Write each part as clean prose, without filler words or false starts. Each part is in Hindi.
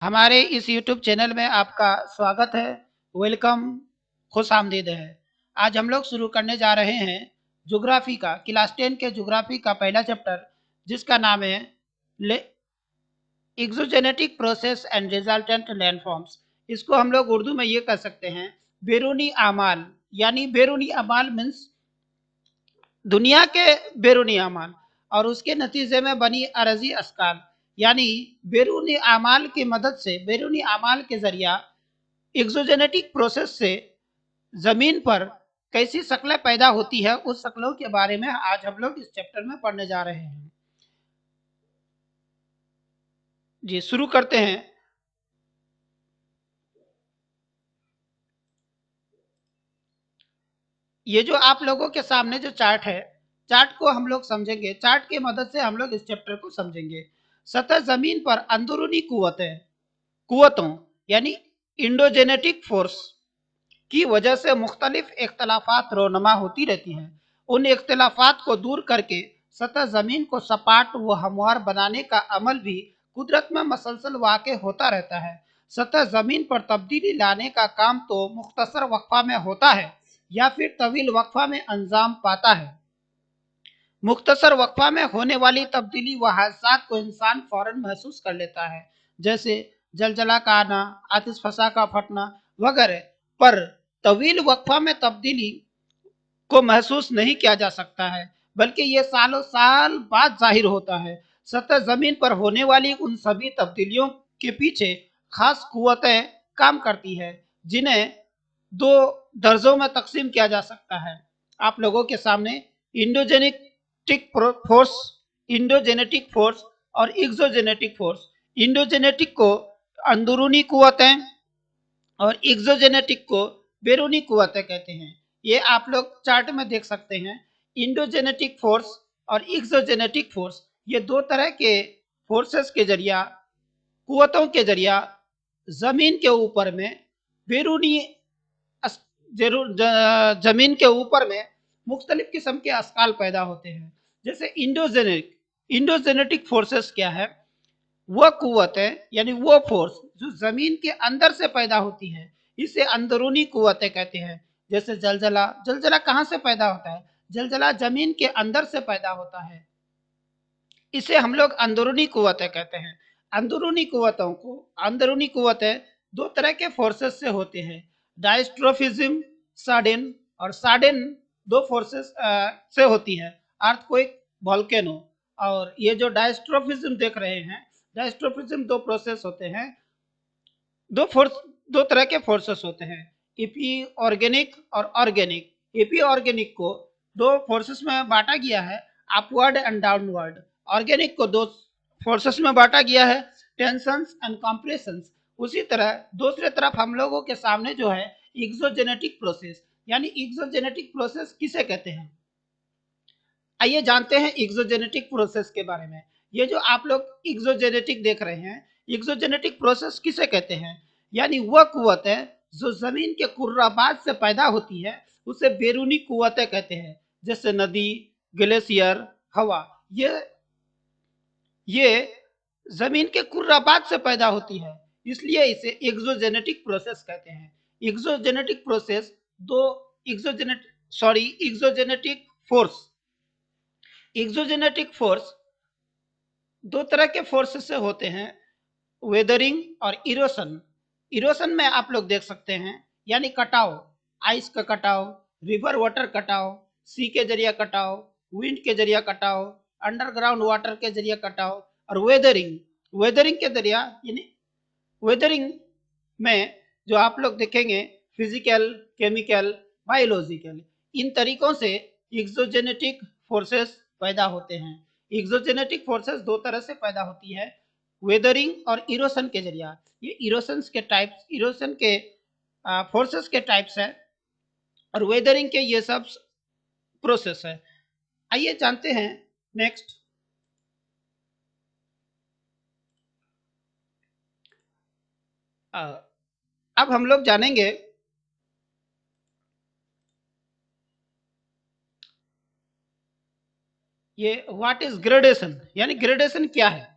हमारे इस YouTube चैनल में आपका स्वागत है। वेलकम, खुश आमदीद है। आज हम लोग शुरू करने जा रहे हैं ज्योग्राफी का, क्लास 10 के ज्योग्राफी का पहला चैप्टर, जिसका नाम है exogenetic process and resultant landforms. इसको हम लोग उर्दू में ये कह सकते हैं बैरूनी आमाल। यानी बैरूनी आमाल मीन्स दुनिया के बैरूनी अमाल और उसके नतीजे में बनी अरजी अस्काल। यानी बैरूनी अमाल की मदद से, बैरूनी अमाल के जरिया एक्सोजेनेटिक प्रोसेस से जमीन पर कैसी शक्लें पैदा होती है, उस शक्लों के बारे में आज हम लोग इस चैप्टर में पढ़ने जा रहे हैं। जी शुरू करते हैं। ये जो आप लोगों के सामने जो चार्ट है, चार्ट को हम लोग समझेंगे। चार्ट की मदद से हम लोग इस चैप्टर को समझेंगे। सतह जमीन पर अंदरूनी कुवतों यानी इंडोजेनेटिक फोर्स की वजह से मुख्तलिफ इख्तलाफात रोनमा होती रहती हैं। उन इख्तलाफात को दूर करके सतह जमीन को सपाट व हमवार बनाने का अमल भी कुदरत में मसलसल वाक़ होता रहता है। सतह जमीन पर तब्दीली लाने का काम तो मुख्तसर वक्फा में होता है या फिर तवील वक्फा में अंजाम पाता है। मुख्तसर वक्फा में होने वाली तब्दीली व हादसात को इंसान फौरन महसूस कर लेता है, जैसे जलजला का आना, आतिश फसा का फटना वगैरह। पर तवील वक्फा में तब्दीली को महसूस नहीं किया जा सकता है, बल्कि ये सालों साल बाद जाहिर होता है। सतह जमीन पर होने वाली उन सभी तब्दीलियों के पीछे खास कुव्वतें काम करती है, जिन्हें दो दर्जों में तकसीम किया जा सकता है। आप लोगों के सामने इंडोजेनेटिक फोर्स, इंडोजेनेटिक फोर्स और एक्सोजेनेटिक फोर्स। इंडोजेनेटिक को अंदरूनी कुव्वतें और एक्सोजेनेटिक को बैरूनी कुव्वतें कहते हैं। ये आप लोग चार्ट में देख सकते हैं। इंडोजेनेटिक फोर्स और एक्सोजेनेटिक फोर्स, ये दो तरह के फोर्सेस के जरिया, कुव्वतों के जरिया जमीन के ऊपर में बैरूनी जमीन के ऊपर में मुख्तलिफ किस्म के अस्काल पैदा होते हैं। जैसे इंडोजेनेटिक फोर्सेस क्या है? वह कुव्वतें यानी वो फोर्स जो जमीन के अंदर से पैदा होती है, इसे अंदरूनी कुव्वतें कहते हैं। जैसे जलजला, जलजला कहाँ से पैदा होता है? जलजला जमीन के अंदर से पैदा होता है, इसे हम लोग अंदरूनी कुव्वतें कहते हैं। अंदरूनी कुव्वतें दो तरह के फोर्सेस से होते हैं, डायस्ट्रोफिज्म सार्डिन, और सार्डिन दो फोर्सेस से होती है, अर्थक्वेक, वोल्केनो। और ये जो डायस्ट्रोफिज्म देख रहे हैं, डायस्ट्रोफिज्म दो प्रोसेस होते हैं, दो तरह के फोर्सेस होते हैं, एपी ऑर्गेनिक और ऑर्गेनिक। एपी ऑर्गेनिक को दो फोर्सेस में बांटा गया है, अपवर्ड एंड डाउनवर्ड। ऑर्गेनिक को दो फोर्सेस में बांटा गया है, टेंशंस एंड कंप्रेशंस। उसी तरह दूसरी तरफ हम लोगों के सामने जो है एक्सोजेनेटिक प्रोसेस। यानी एक्सोजेनेटिक प्रोसेस किसे कहते हैं? आइए जानते हैं एक्सोजेनेटिक प्रोसेस के बारे में। ये जो आप लोग एक्सोजेनेटिक देख रहे हैं, एक्सोजेनेटिक प्रोसेस किसे कहते हैं? यानी वह कुव्वतें जो जमीन के कुर्राबाद से पैदा होती है, उसे बैरूनी कुव्वतें कहते हैं। जैसे नदी, ग्लेशियर, हवा, ये जमीन के कुर्राबाद से पैदा होती है, इसलिए इसे एक्सोजेनेटिक प्रोसेस कहते हैं। एक्सोजेनेटिक प्रोसेस दो exogenet sorry exogenetic force exogenetic force दो तरह के फोर्स से होते हैं, वेदरिंग और इरोशन। इरोशन में आप लोग देख सकते हैं, यानी कटाव, आइस का कटाव, रिवर वाटर कटाव, सी के जरिए कटाव, विंड के जरिए कटाव, अंडरग्राउंड वाटर के जरिए कटाव। और वेदरिंग, वेदरिंग के जरिया, यानी वेदरिंग में जो आप लोग देखेंगे फिजिकल, केमिकल, बायोलॉजिकल, इन तरीकों से एक्सोजेनेटिक फोर्सेस पैदा होते हैं। एक्सोजेनेटिक फोर्सेस दो तरह से पैदा होती है, वेदरिंग और इरोशन के जरिया। ये इरोशन के फोर्सेस के टाइप्स है, और वेदरिंग के ये सब प्रोसेस है। आइए जानते हैं नेक्स्ट। अब हम लोग जानेंगे ये व्हाट इज ग्रेडेशन, यानी ग्रेडेशन क्या है।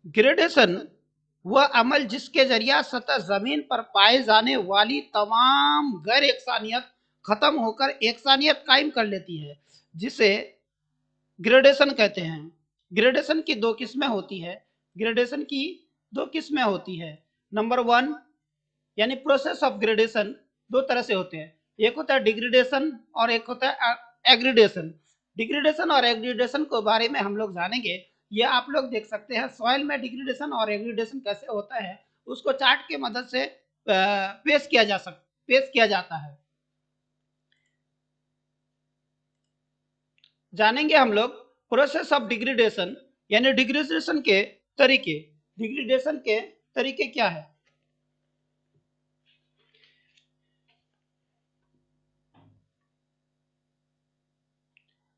ग्रेडेशन वह अमल जिसके जरिया सतह जमीन पर पाए जाने वाली तमाम गैर एकसानियत खत्म होकर एकसानियत कायम कर लेती है, जिसे ग्रेडेशन कहते हैं। ग्रेडेशन की दो किस्में होती है। ग्रेडेशन की दो किस्में होती है। नंबर वन, यानी प्रोसेस ऑफ ग्रेडेशन दो तरह से होते हैं। एक होता है डिग्रेडेशन और एक होता है एग्रीडेशन। डिग्रेडेशन और एग्रीडेशन के बारे में हम लोग जानेंगे। ये आप लोग देख सकते हैं सॉइल में डिग्रेडेशन और एग्रीडेशन कैसे होता है, उसको चार्ट के मदद से पेश किया जाता है। जानेंगे हम लोग प्रोसेस ऑफ डिग्रेडेशन, यानी डिग्रेडेशन के तरीके। डिग्रेडेशन के तरीके क्या है?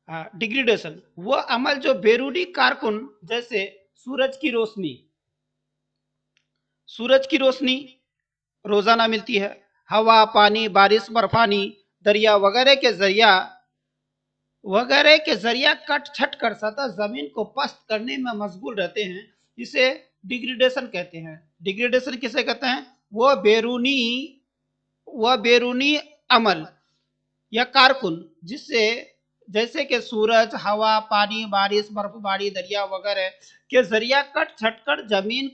डिग्रेडेशन वह अमल जो बैरूनी कारकुन जैसे सूरज की रोशनी रोजाना मिलती है, हवा, पानी, बारिश, बर्फानी, दरिया वगैरह के जरिया कट छट कर सतह जमीन को पस्त करने में मशगूल रहते हैं, इसे डिग्रेडेशन कहते हैं। डिग्रेडेशन किसे कहते हैं? वह बैरूनी अमल या कारकुन जिससे जैसे कि सूरज, हवा, पानी, बारिश, बर्फबारी, दरिया वगैरह के जरिया कट छट कर जमीन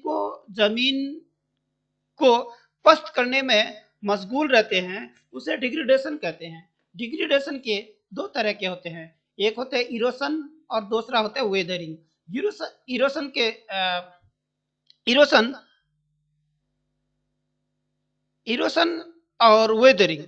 को पस्त करने में मशगूल रहते हैं, उसे डिग्रेडेशन कहते हैं। डिग्रेडेशन के दो तरह के होते हैं, एक होते हैं इरोशन और दूसरा होता है वेदरिंग। इरोशन के इरोशन इरोशन और वेदरिंग,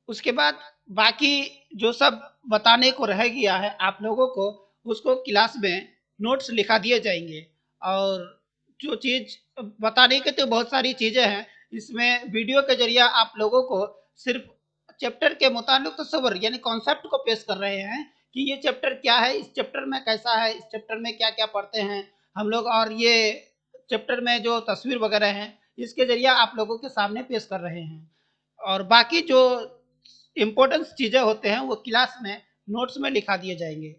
उसके बाद बाकी जो सब बताने को रह गया है आप लोगों को, उसको क्लास में नोट्स लिखा दिए जाएंगे। और जो चीज बताने के तो बहुत सारी चीजें हैं, इसमें वीडियो के जरिए आप लोगों को सिर्फ चैप्टर के मुताबिक तस्वर यानी कॉन्सेप्ट को पेश कर रहे हैं कि ये चैप्टर क्या है, इस चैप्टर में कैसा है, इस चैप्टर में क्या क्या पढ़ते हैं हम लोग, और ये चैप्टर में जो तस्वीर वगैरह हैं इसके जरिए आप लोगों के सामने पेश कर रहे हैं। और बाकी जो इंपॉर्टेंट चीजें होते हैं वो क्लास में नोट्स में लिखा दिए जाएंगे।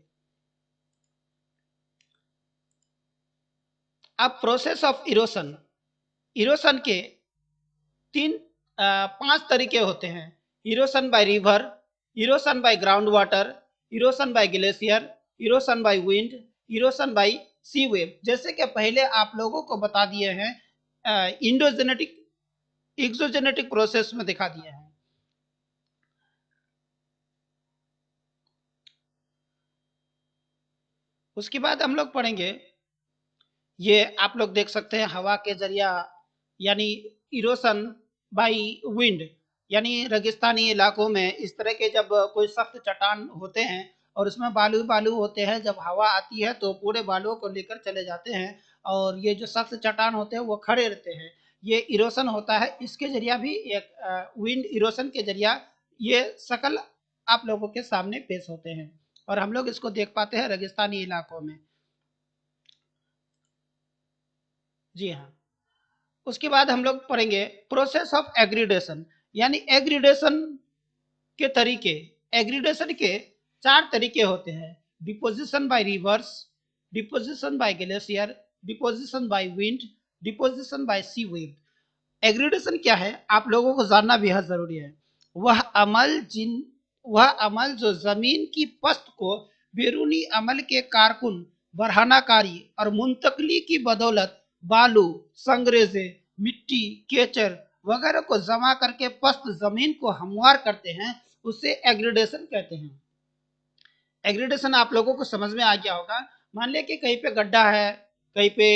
अब प्रोसेस ऑफ इरोशन, इरोशन के पांच तरीके होते हैं। Erosion by river, erosion by ground water, erosion by glacier, erosion by wind, erosion by sea wave. जैसे कि पहले आप लोगों को बता दिए हैं, इंडोजेनेटिक एक्सोजेनेटिक प्रोसेस में दिखा दिए हैं। उसके बाद हम लोग पढ़ेंगे, ये आप लोग देख सकते हैं हवा के जरिया यानी इरोशन बाय विंड, यानी रेगिस्तानी इलाकों में इस तरह के जब कोई सख्त चट्टान होते हैं और उसमें बालू बालू होते हैं, जब हवा आती है तो पूरे बालुओं को लेकर चले जाते हैं और ये जो सख्त चट्टान होते हैं वो खड़े रहते हैं, ये इरोशन होता है। इसके जरिया भी एक विंड इरोशन के जरिया ये शकल आप लोगों के सामने पेश होते हैं और हम लोग इसको देख पाते हैं रेगिस्तानी इलाकों में। जी हाँ। उसके बाद हम लोग पढ़ेंगे प्रोसेस ऑफ एग्रीडेशन, यानी एग्रीडेशन के तरीके। एग्रीडेशन के चार तरीके होते हैं, deposition by rivers, deposition by glacier, deposition by wind, deposition by sea wave. Aggradation क्या है आप लोगों को जानना बेहद जरूरी है। वह अमल जिन वह अमल जो जमीन की पस्त को बैरूनी अमल के कारकुन बढ़ानाकारी और मुंतकली की बदौलत बालू, संगरेजे, मिट्टी, केचर वगैरह को जमा करके पस्त जमीन को हमवार करते हैं, उसे एग्रीडेशन कहते हैं। एग्रीडेशन आप लोगों को समझ में आ गया होगा। मान लिया कि कहीं पे गड्ढा है, कहीं पे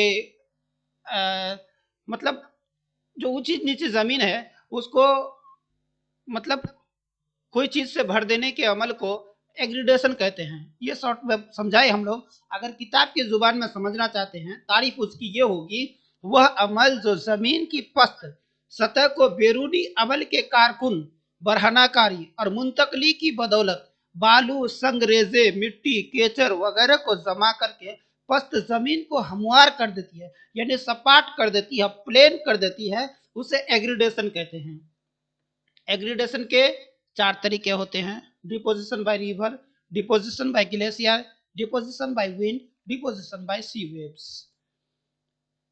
मतलब जो ऊंची नीची जमीन है उसको मतलब कोई चीज से भर देने के अमल को एग्रीडेशन कहते हैं। ये शॉर्ट में समझाए हम लोग। अगर किताब की जुबान में समझना चाहते हैं, तारीफ उसकी ये होगी, वह अमल जो जमीन की पस्त सतह को बैरूनी अमल के कारकुन बढ़ानाकारी और मुंतकली की बदौलत बालू, संगरेजे, मिट्टी, केचर वगैरह को जमा करके पस्त जमीन को हमवार कर देती है, यानी सपाट कर देती है, प्लेन कर देती है, उसे एग्रीडेशन कहते हैं। एग्रीडेशन के चार तरीके होते हैं, deposition by river, deposition by glacier, deposition by wind, deposition by sea waves.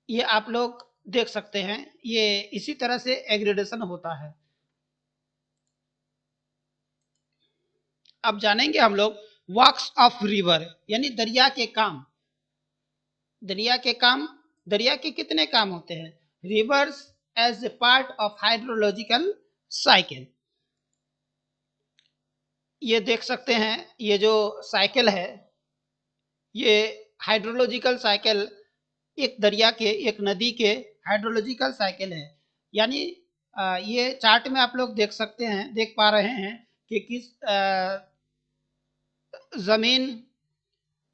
ये आप लोग देख सकते हैं, ये इसी तरह से एग्रेडेशन होता है। अब जानेंगे हम लोग वर्क्स ऑफ रिवर, यानी दरिया के काम। दरिया के काम, दरिया के कितने काम होते हैं? Rivers as a part of hydrological cycle. ये देख सकते हैं, ये जो साइकिल है, ये हाइड्रोलॉजिकल साइकिल एक दरिया के, एक नदी के हाइड्रोलॉजिकल साइकिल है। यानी ये चार्ट में आप लोग देख सकते हैं, देख पा रहे हैं कि किस जमीन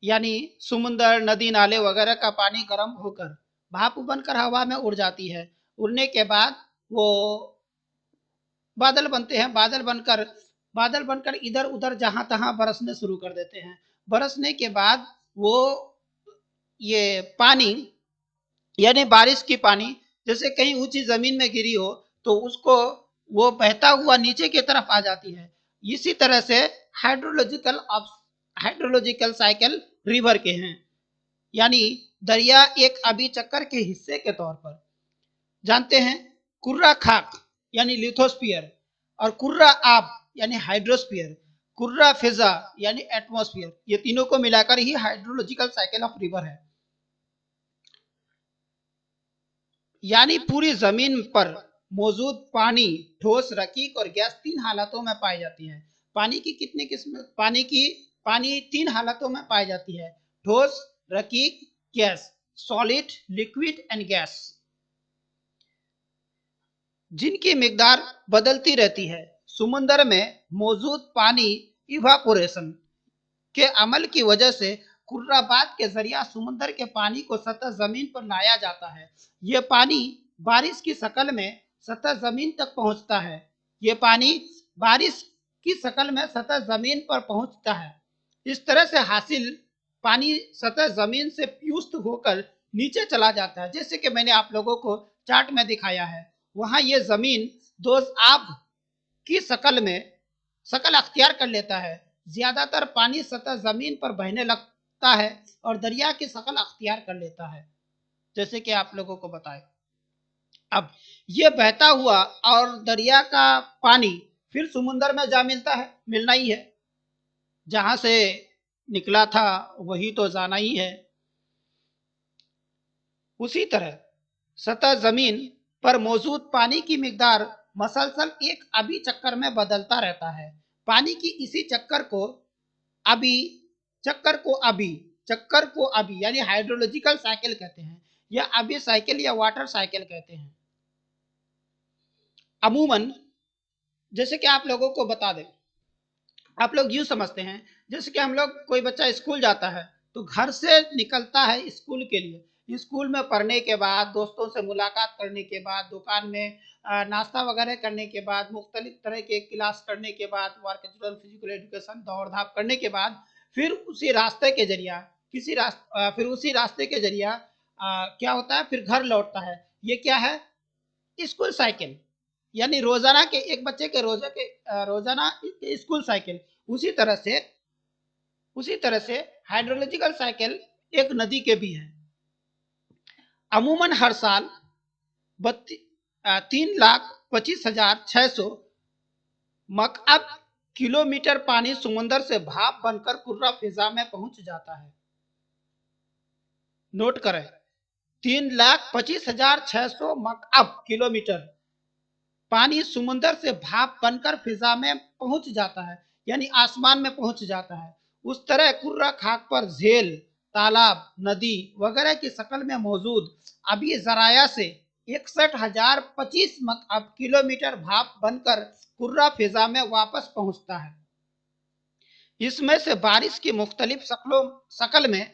यानी समुद्र, नदी, नाले वगैरह का पानी गर्म होकर भाप बनकर हवा में उड़ जाती है। उड़ने के बाद वो बादल बनते हैं। बादल बनकर इधर उधर जहां तहां बरसने शुरू कर देते हैं। बरसने के बाद वो ये पानी यानी बारिश की पानी जैसे कहीं ऊंची जमीन में गिरी हो तो उसको वो बहता हुआ नीचे की तरफ आ जाती है। इसी तरह से हाइड्रोलॉजिकल साइकिल रिवर के हैं। यानी दरिया एक अभी चक्कर के हिस्से के तौर पर जानते हैं। कुर्रा खाक यानी लिथोस्फियर, और कुर्रा आब यानी हाइड्रोस्फियर, कुर्रा फिजा यानी एटमॉस्फियर, ये तीनों को मिलाकर ही हाइड्रोलॉजिकल साइकिल ऑफ रिवर है। यानी पूरी जमीन पर मौजूद पानी, ठोस, रकीक और गैस तीन हालतों में पाई जाती है। पानी की कितनी किस्म? पानी तीन हालतों में पाई जाती है: ठोस, रकीक, gas, solid, liquid and gas, जिनकी मिकदार बदलती रहती है। समुद्र में मौजूद पानी इवापोरेशन के अमल की वजह से कुर्राबात के जरिया समुद्र के पानी को सतह जमीन पर लाया जाता है। यह पानी बारिश की शक्ल में सतह जमीन तक पहुंचता है। यह पानी बारिश की शक्ल में सतह जमीन पर पहुंचता है। इस तरह से हासिल पानी सतह जमीन से प्यूस्त होकर नीचे चला जाता है। जैसे कि मैंने आप लोगों को चार्ट में दिखाया है, वहां ये जमीन दोज़ाब की शक्ल अख्तियार कर लेता है। ज्यादातर पानी सतह जमीन पर बहने लगता है और दरिया की शक्ल अख्तियार कर लेता है, जैसे कि आप लोगों को बताए। अब ये बहता हुआ और दरिया का पानी फिर समुद्र में जा मिलता है, मिलना ही है। जहां से निकला था वही तो जाना ही है। उसी तरह सतह जमीन पर मौजूद पानी की मिकदार मसलसल एक अभी चक्कर में बदलता रहता है। पानी की इसी अभी चक्कर को अभी यानी हाइड्रोलॉजिकल साइकिल कहते हैं, या अभी साइकिल या वाटर साइकिल कहते हैं। अमूमन जैसे कि आप लोगों को बता दें, आप लोग यूं समझते हैं जैसे कि हम लोग, कोई बच्चा स्कूल जाता है तो घर से निकलता है स्कूल के लिए। स्कूल में पढ़ने के बाद, दोस्तों से मुलाकात करने के बाद, दुकान में नाश्ता वगैरह करने के बाद, मुख्तलिफ तरह के क्लास करने के बाद, वर्चुअल फिजिकल एजुकेशन दौड़ धाप करने के बाद, फिर उसी रास्ते के जरिया फिर उसी रास्ते के जरिया क्या होता है, फिर घर लौटता है। ये क्या है? स्कूल साइकिल, यानी रोजाना के एक बच्चे के रोजाना स्कूल साइकिल। उसी तरह से हाइड्रोलॉजिकल साइकिल एक नदी के भी है। अमूमन हर साल 3,25,600 मकअब किलोमीटर पानी समुद्र से भाप बनकर कुर्रा फिजा में पहुंच जाता है। नोट करें, 3,25,600 मकअब किलोमीटर पानी समुद्र से भाप बनकर फिजा में पहुंच जाता है, यानी आसमान में पहुंच जाता है। उस तरह कुर्रा खाक पर झील, तालाब, नदी वगैरह की शक्ल में मौजूद अभी जराया से 61,025 मकअब किलोमीटर भाप बनकर कुर्रा फिजा में वापस पहुंचता है। इसमें से बारिश की मुख्तलिफ शक्ल में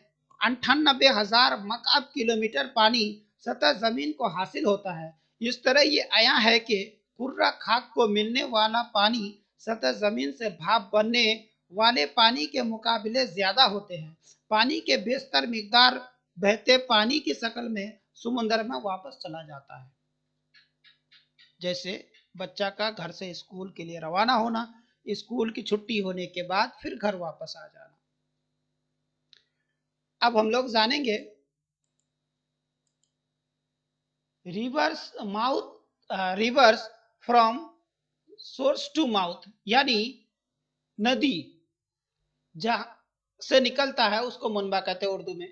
98,000 मकअब किलोमीटर पानी सतह जमीन को हासिल होता है। इस तरह ये आया है कि कुर्रा खाक को मिलने वाला पानी सतह जमीन से भाप बनने वाले पानी के मुकाबले ज्यादा होते हैं। पानी के बेशतर मिकदार बहते पानी की शक्ल में समुद्र में वापस चला जाता है। जैसे बच्चा का घर से स्कूल के लिए रवाना होना, स्कूल की छुट्टी होने के बाद फिर घर वापस आ जाना। अब हम लोग जानेंगे rivers mouth, rivers from source to mouth, यानी नदी जहां से निकलता है उसको मुनबा कहते हैं उर्दू में।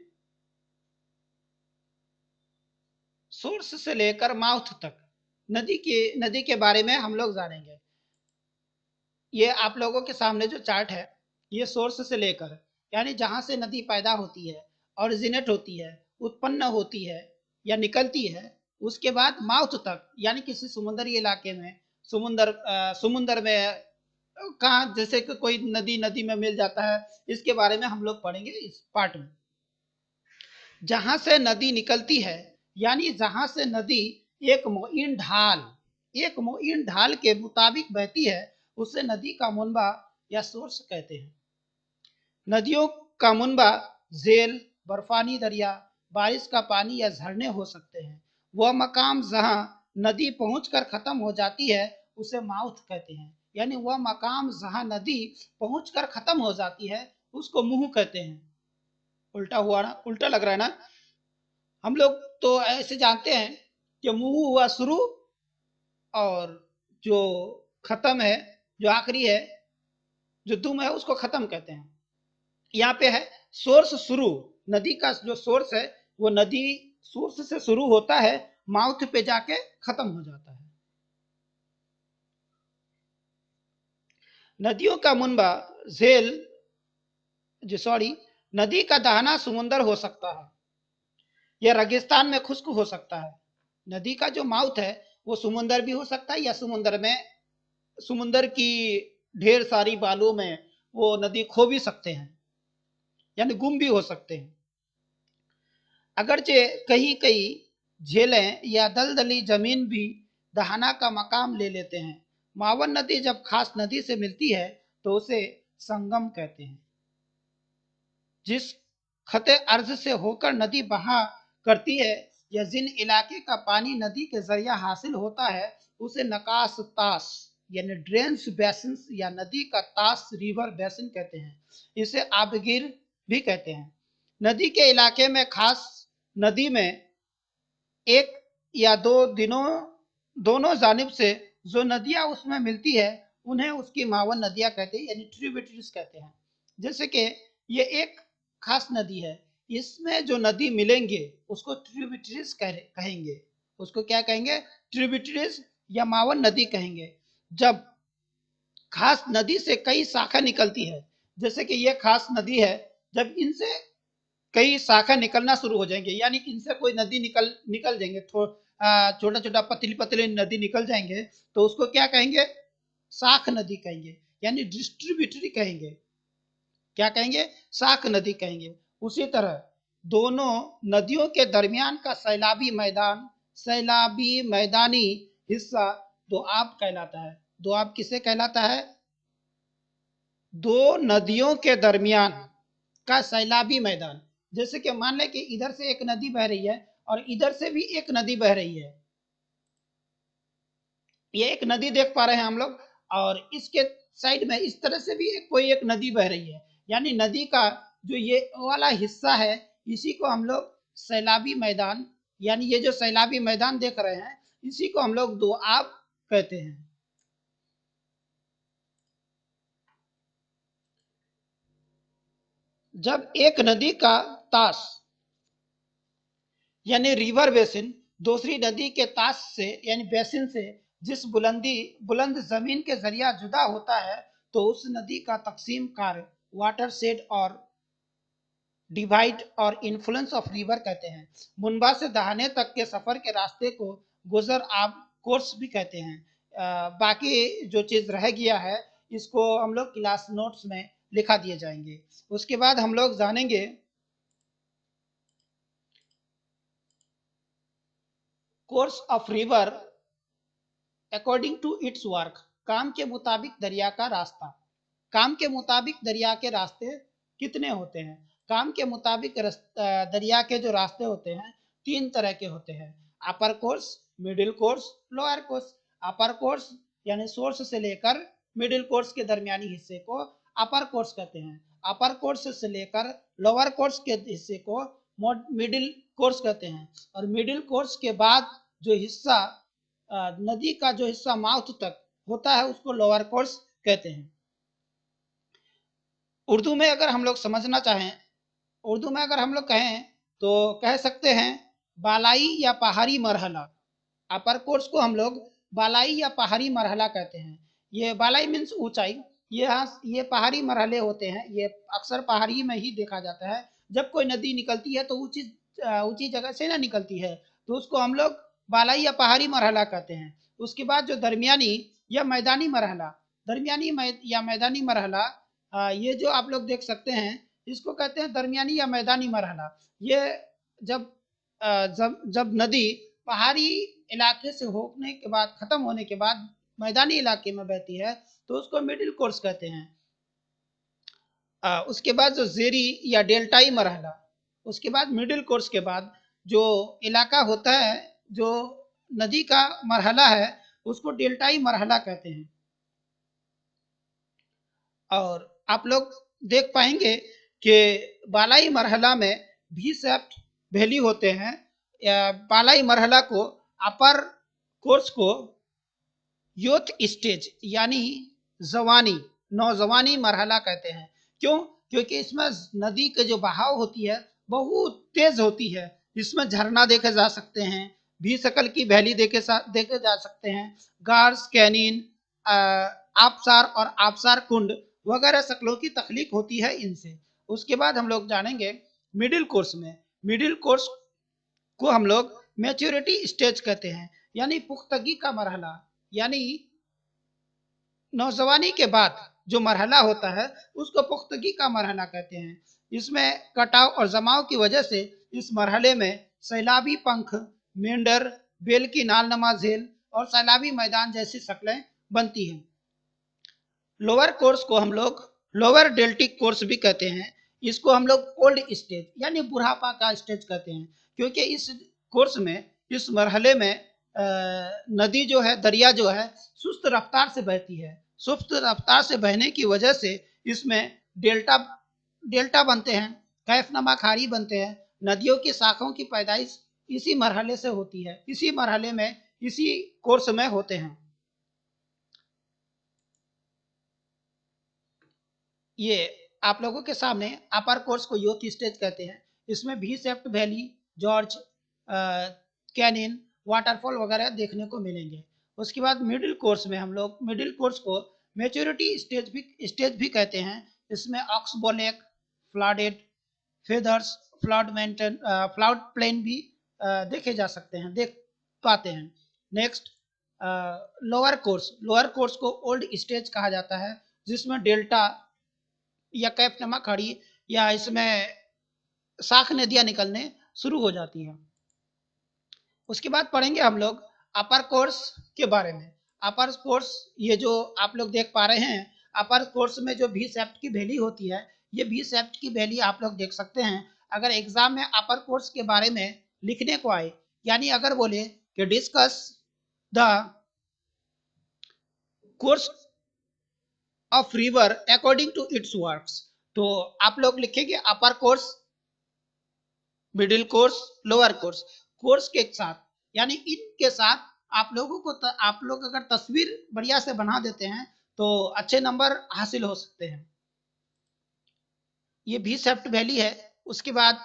सोर्स से लेकर माउथ तक नदी के बारे में हम लोग जानेंगे। ये आप लोगों के सामने जो चार्ट है, ये सोर्स से लेकर यानी जहां से नदी पैदा होती है, ओरिजिनेट होती है, उत्पन्न होती है या निकलती है, उसके बाद माउथ तक यानी किसी समुद्री इलाके में, समुद्र में कहाँ, जैसे कि कोई नदी नदी में मिल जाता है, इसके बारे में हम लोग पढ़ेंगे इस पार्ट में। जहां से नदी निकलती है यानी जहां से नदी एक मोइन ढाल के मुताबिक बहती है, उसे नदी का मुनबा या सोर्स कहते हैं। नदियों का मुनबा झील, बर्फानी दरिया, बारिश का पानी या झरने हो सकते हैं। वह मकाम जहां नदी पहुंचकर खत्म हो जाती है उसे माउथ कहते हैं, यानी वह मकाम जहां नदी पहुंचकर खत्म हो जाती है उसको मुंह कहते हैं। उल्टा हुआ ना, उल्टा लग रहा है ना। हम लोग तो ऐसे जानते हैं कि मुंह हुआ शुरू और जो खत्म है, जो आखिरी है, जो दुम है, उसको खत्म कहते हैं। यहाँ पे है सोर्स शुरू, नदी का जो सोर्स है वो नदी सोर्स से शुरू होता है, माउथ पे जाके खत्म हो जाता है। नदियों का मुनबा झेल, जो सॉरी, नदी का दहाना समुंदर हो सकता है या रेगिस्तान में खुश्क हो सकता है। नदी का जो माउथ है वो समुंदर भी हो सकता है या समुंदर में, समुंदर की ढेर सारी बालू में वो नदी खो भी सकते हैं, यानी गुम भी हो सकते हैं। अगरचे कहीं कहीं झीलें या दलदली जमीन भी दहाना का मकाम ले लेते हैं। मावन नदी जब खास नदी से मिलती है तो उसे संगम कहते हैं। जिस खते अर्ज से होकर नदी बहा करती है या जिन इलाके का पानी नदी के जरिया हासिल होता है उसे नकास तास यानी ड्रेन्स बेसिन या नदी का तास रिवर बेसिन कहते हैं। इसे आबगिर भी कहते हैं। नदी के इलाके में खास नदी में एक या दो दिनों दोनों जानिब से जो नदियां उसमें मिलती है उन्हें उसकी मावन नदियां कहते हैं, यानी ट्रिब्यूटरीज कहते हैं। जैसे कि ये एक खास नदी है, इसमें जो नदी मिलेंगे उसको ट्रिब्यूटरीज कहेंगे। उसको क्या कहेंगे? ट्रिब्यूटरीज या मावन नदी कहेंगे। जब खास नदी से कई शाखा निकलती है, जैसे कि ये खास नदी है, जब इनसे कई शाखा निकलना शुरू हो जाएंगे, यानी इनसे कोई नदी निकल निकल जाएंगे, छोटा छोटा पतली पतली नदी निकल जाएंगे, तो उसको क्या कहेंगे? शाख नदी कहेंगे, यानी डिस्ट्रीब्यूटरी कहेंगे। क्या कहेंगे? शाख नदी कहेंगे। उसी तरह दोनों नदियों के दरमियान का सैलाबी मैदानी हिस्सा दोआब कहलाता है। दोआब किसे कहलाता है? दो नदियों के दरमियान का सैलाबी मैदान। जैसे कि मान लें कि इधर से एक नदी बह रही है और इधर से भी एक नदी बह रही है, ये एक नदी देख पा रहे हैं हम लोग, और इसके साइड में इस तरह से भी कोई एक नदी बह रही है, यानी नदी का जो ये वाला हिस्सा है इसी को हम लोग सैलाबी मैदान, यानी ये जो सैलाबी मैदान देख रहे हैं इसी को हम लोग दोआब कहते हैं। जब एक नदी का तास यानी रिवर बेसिन दूसरी नदी के तास से यानी बेसिन से जिस बुलंद जमीन के जरिया जुदा होता है तो उस नदी का तकसीम कार वाटर शेड और डिवाइड और इन्फ्लुएंस ऑफ रिवर कहते हैं। मुनबा से दहाने तक के सफर के रास्ते को गुजर आब कोर्स भी कहते हैं। बाकी जो चीज रह गया है इसको हम लोग क्लास नोट्स में लिखा दिए जाएंगे। उसके बाद हम लोग जानेंगे course of river according to its work. काम के मुताबिक दरिया का रास्ता। काम के मुताबिक दरिया के रास्ते कितने होते हैं? काम के मुताबिक दरिया के जो रास्ते होते हैं तीन तरह के होते हैं: upper course, middle course, lower course. Upper course यानी सोर्स से लेकर मिडिल कोर्स के दरमियानी हिस्से को अपर कोर्स कहते हैं, अपर कोर्स से लेकर लोअर कोर्स के हिस्से को मिडिल कोर्स कहते हैं, और मिडिल कोर्स के बाद जो हिस्सा नदी का जो हिस्सा माउथ तक होता है उसको लोअर कोर्स कहते हैं। उर्दू में अगर हम लोग समझना चाहें, उर्दू में अगर हम लोग कहें तो कह सकते हैं बालाई या पहाड़ी मरहला। अपर कोर्स को हम लोग बालाई या पहाड़ी मरहला कहते हैं। ये बालाई मीन्स ऊंचाई, ये पहाड़ी मरहले होते हैं, ये अक्सर पहाड़ी में ही देखा जाता है। जब कोई नदी निकलती है तो ऊंची ऊंची जगह से ना निकलती है तो उसको हम लोग बालाई या पहाड़ी मरहला कहते हैं। उसके बाद जो दरमियानी या मैदानी मरहला, या मैदानी मरहला, ये जो आप लोग देख सकते हैं इसको कहते हैं दरमियानी या मैदानी मरहला। ये जब जब नदी पहाड़ी इलाके से होने के बाद, खत्म होने के बाद मैदानी इलाके में बहती है तो उसको मिडिल कोर्स कहते हैं। उसके बाद जो जेरी या डेल्टाई मरहला, उसके बाद मिडिल कोर्स के बाद जो इलाका होता है, जो नदी का मरहला है, उसको डेल्टाई मरहला कहते हैं। और आप लोग देख पाएंगे कि बालाई मरहला में भी सेफ्ट वैली होते हैं। बालाई मरहला को, अपर कोर्स को यूथ स्टेज यानी जवानी, नौजवानी मरहला कहते हैं। क्यों? क्योंकि इसमें नदी के जो बहाव होती है बहुत तेज होती है। इसमें झरना देखे जा सकते हैं, भी शकल की वैली देखे जा सकते हैं, गार्स कैनिन, आबसार और आबसार कुंड वगैरह शक्लों की तख्लीक होती है इनसे। उसके बाद हम लोग जानेंगे मिडिल कोर्स में। मिडिल कोर्स को हम लोग मैच्योरिटी स्टेज कहते हैं, यानी पुख्तगी का मरहला, यानी नौजवानी के बाद जो मरहला होता है उसको पुख्तगी का मरहला कहते हैं। इसमें कटाव और जमाव की वजह से इस मरहले में सैलाबी पंख, मेंढर, बेल की नाल नमा झेल और सैलाबी मैदान जैसी शक्लें बनती हैं। लोअर कोर्स को हम लोग लोअर डेल्टिक कोर्स भी कहते हैं। इसको हम लोग ओल्ड स्टेज यानी बुढ़ापा का स्टेज कहते हैं, क्योंकि इस कोर्स में, इस मरहले में नदी जो है, दरिया जो है, सुस्त रफ्तार से बहती है। सुस्त रफ्तार से बहने की वजह से इसमें डेल्टा बनते हैं, कैफनमा खाड़ी बनते हैं। नदियों की शाखाओं की पैदाइश इसी मरहले से होती है, इसी मरहले में, इसी कोर्स में होते हैं। ये आप लोगों के सामने अपर कोर्स को यूथ स्टेज कहते हैं। इसमें भी सेफ्ट वैली, जॉर्ज कैनिन, वाटरफॉल वगैरह देखने को मिलेंगे। उसके बाद मिडिल कोर्स में हम लोग मिडिल कोर्स को मैच्योरिटी स्टेज भी कहते हैं। इसमें ऑक्सबोलेक, फ्लडेड फेदर्स, फ्लड प्लेन भी देखे जा सकते हैं, देख पाते हैं। नेक्स्ट लोअर कोर्स को ओल्ड स्टेज कहा जाता है, जिसमें डेल्टा या कैफनमा खाड़ी या इसमें शाख नदियां निकलने शुरू हो जाती हैं। उसके बाद पढ़ेंगे हम लोग अपर कोर्स के बारे में। अपर कोर्स, ये जो आप लोग देख पा रहे हैं, अपर कोर्स में जो भी सेफ्ट की वैली होती है, ये भी सेफ्ट की वैली आप लोग देख सकते हैं। अगर एग्जाम में अपर कोर्स के बारे में लिखने को आए, यानी अगर बोले कि discuss the course of river according to its works, तो आप लोग लिखेंगे upper course, middle course, lower course. Course के साथ यानी इनके साथ आप लोगों को आप लोग अगर तस्वीर बढ़िया से बना देते हैं तो अच्छे नंबर हासिल हो सकते हैं। ये भी सेफ्ट वैली है। उसके बाद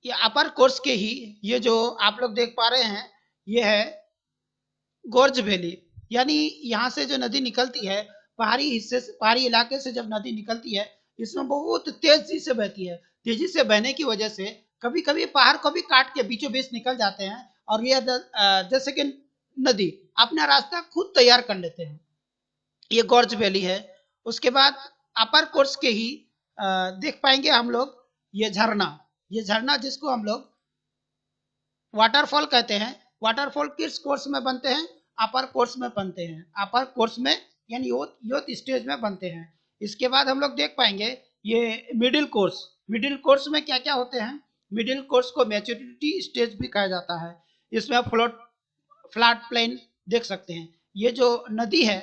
ये अपर कोर्स के ही, ये जो आप लोग देख पा रहे हैं, ये है गोर्ज वैली, यानी यहाँ से जो नदी निकलती है, पहाड़ी हिस्से से, पहाड़ी इलाके से जब नदी निकलती है, इसमें बहुत तेजी से बहती है। तेजी से बहने की वजह से कभी कभी पहाड़ को भी काट के बीचों बीच निकल जाते हैं, और ये जैसे कि नदी अपना रास्ता खुद तैयार कर लेते हैं। ये गोर्ज वैली है। उसके बाद अपर कोर्स के ही देख पाएंगे हम लोग ये झरना, ये झरना जिसको हम लोग वाटरफॉल कहते हैं। वाटरफॉल किस कोर्स में बनते हैं? अपर कोर्स में बनते हैं। अपर कोर्स में यानी यूथ स्टेज में बनते हैं। इसके बाद हम लोग देख पाएंगे ये मिडिल कोर्स। मिडिल कोर्स में क्या क्या होते हैं? मिडिल कोर्स को मैच्योरिटी स्टेज भी कहा जाता है। इसमें फ्लैट प्लेन देख सकते हैं। ये जो नदी है,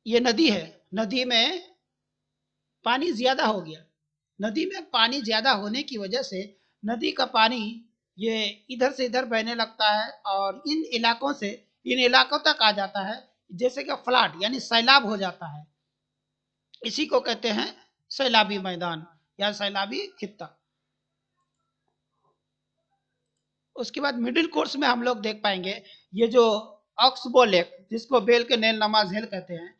ये नदी है, नदी में पानी ज्यादा हो गया, नदी में पानी ज्यादा होने की वजह से नदी का पानी ये इधर से इधर बहने लगता है और इन इलाकों तक आ जाता है, जैसे कि फ्लड यानी सैलाब हो जाता है। इसी को कहते हैं सैलाबी मैदान या सैलाबी खित्ता। उसके बाद मिडिल कोर्स में हम लोग देख पाएंगे ये जो ऑक्सबो लेक, जिसको बेल के नैल नमा झील कहते हैं,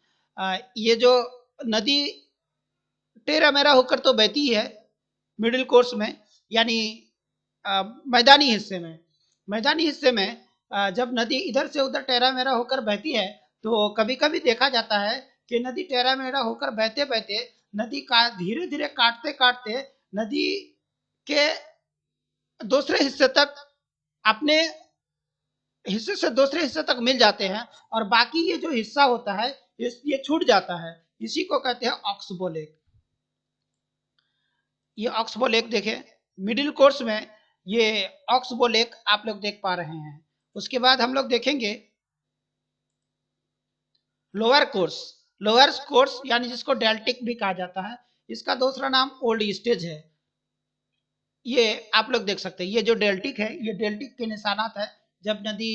ये जो नदी टेढ़ा मेढ़ा होकर तो बहती है मिडिल कोर्स में, यानी मैदानी हिस्से में। मैदानी हिस्से में जब नदी इधर से उधर टेढ़ा मेढ़ा होकर बहती है तो कभी कभी देखा जाता है कि नदी टेढ़ा मेढ़ा होकर बहते बहते नदी का धीरे धीरे काटते काटते नदी के दूसरे हिस्से तक, अपने हिस्से से दूसरे हिस्से तक मिल जाते हैं और बाकी ये जो हिस्सा होता है ये छूट जाता है। इसी को कहते हैं ऑक्सबो लेक। ये ऑक्सबो लेक देखें मिडिल कोर्स में, ये ऑक्सबो लेक आप लोग देख पा रहे हैं। उसके बाद हम लोग देखेंगे लोअर कोर्स। लोअर कोर्स यानी जिसको डेल्टिक भी कहा जाता है, इसका दूसरा नाम ओल्ड स्टेज है। ये आप लोग देख सकते हैं, ये जो डेल्टिक है ये डेल्टिक के निशानात है। जब नदी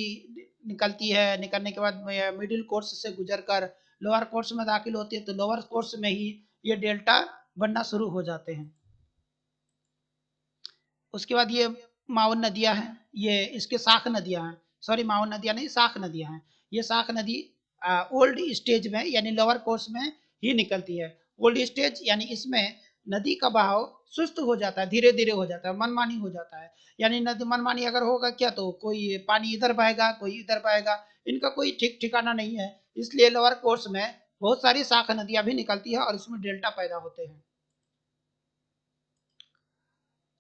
निकलती है, निकलने के बाद मिडिल कोर्स से गुजरकर लोअर कोर्स में दाखिल होती है तो लोअर कोर्स में ही ये डेल्टा बनना शुरू हो जाते हैं। उसके बाद ये माउन नदियां हैं, ये इसके शाख नदियां हैं, सॉरी माउन नदियां नहीं शाख नदियां हैं। ये शाख नदी ओल्ड स्टेज में यानी लोअर कोर्स में ही निकलती है। ओल्ड स्टेज यानी इसमें नदी का बहाव सुस्त हो जाता है, धीरे धीरे हो जाता है, मनमानी हो जाता है। यानी नदी मनमानी अगर होगा क्या तो कोई पानी इधर बहेगा कोई इधर बहेगा, इनका कोई ठीक ठिकाना नहीं है। इसलिए लोअर कोर्स में बहुत सारी शाख नदियां भी निकलती है और इसमें डेल्टा पैदा होते हैं।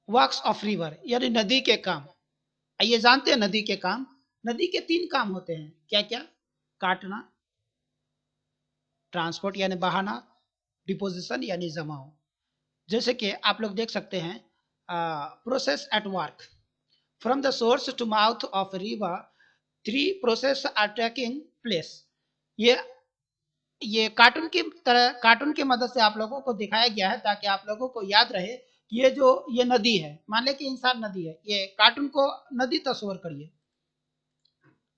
वर्क्स ऑफ रिवर यानी नदी के काम। आइए जानते हैं नदी के काम। नदी के 3 काम होते हैं, क्या क्या? काटना, ट्रांसपोर्ट यानी बहाना, डिपोजिशन यानी जमाओ। जैसे कि आप लोग देख सकते हैं process at work from the source to mouth of river, 3 process are taking place. ये ये कार्टून की तरह, कार्टून की मदद से आप लोगों को दिखाया गया है ताकि आप लोगों को याद रहे कि ये नदी है, मान ले कि इंसान नदी है, ये कार्टून को नदी तस्वर करिए।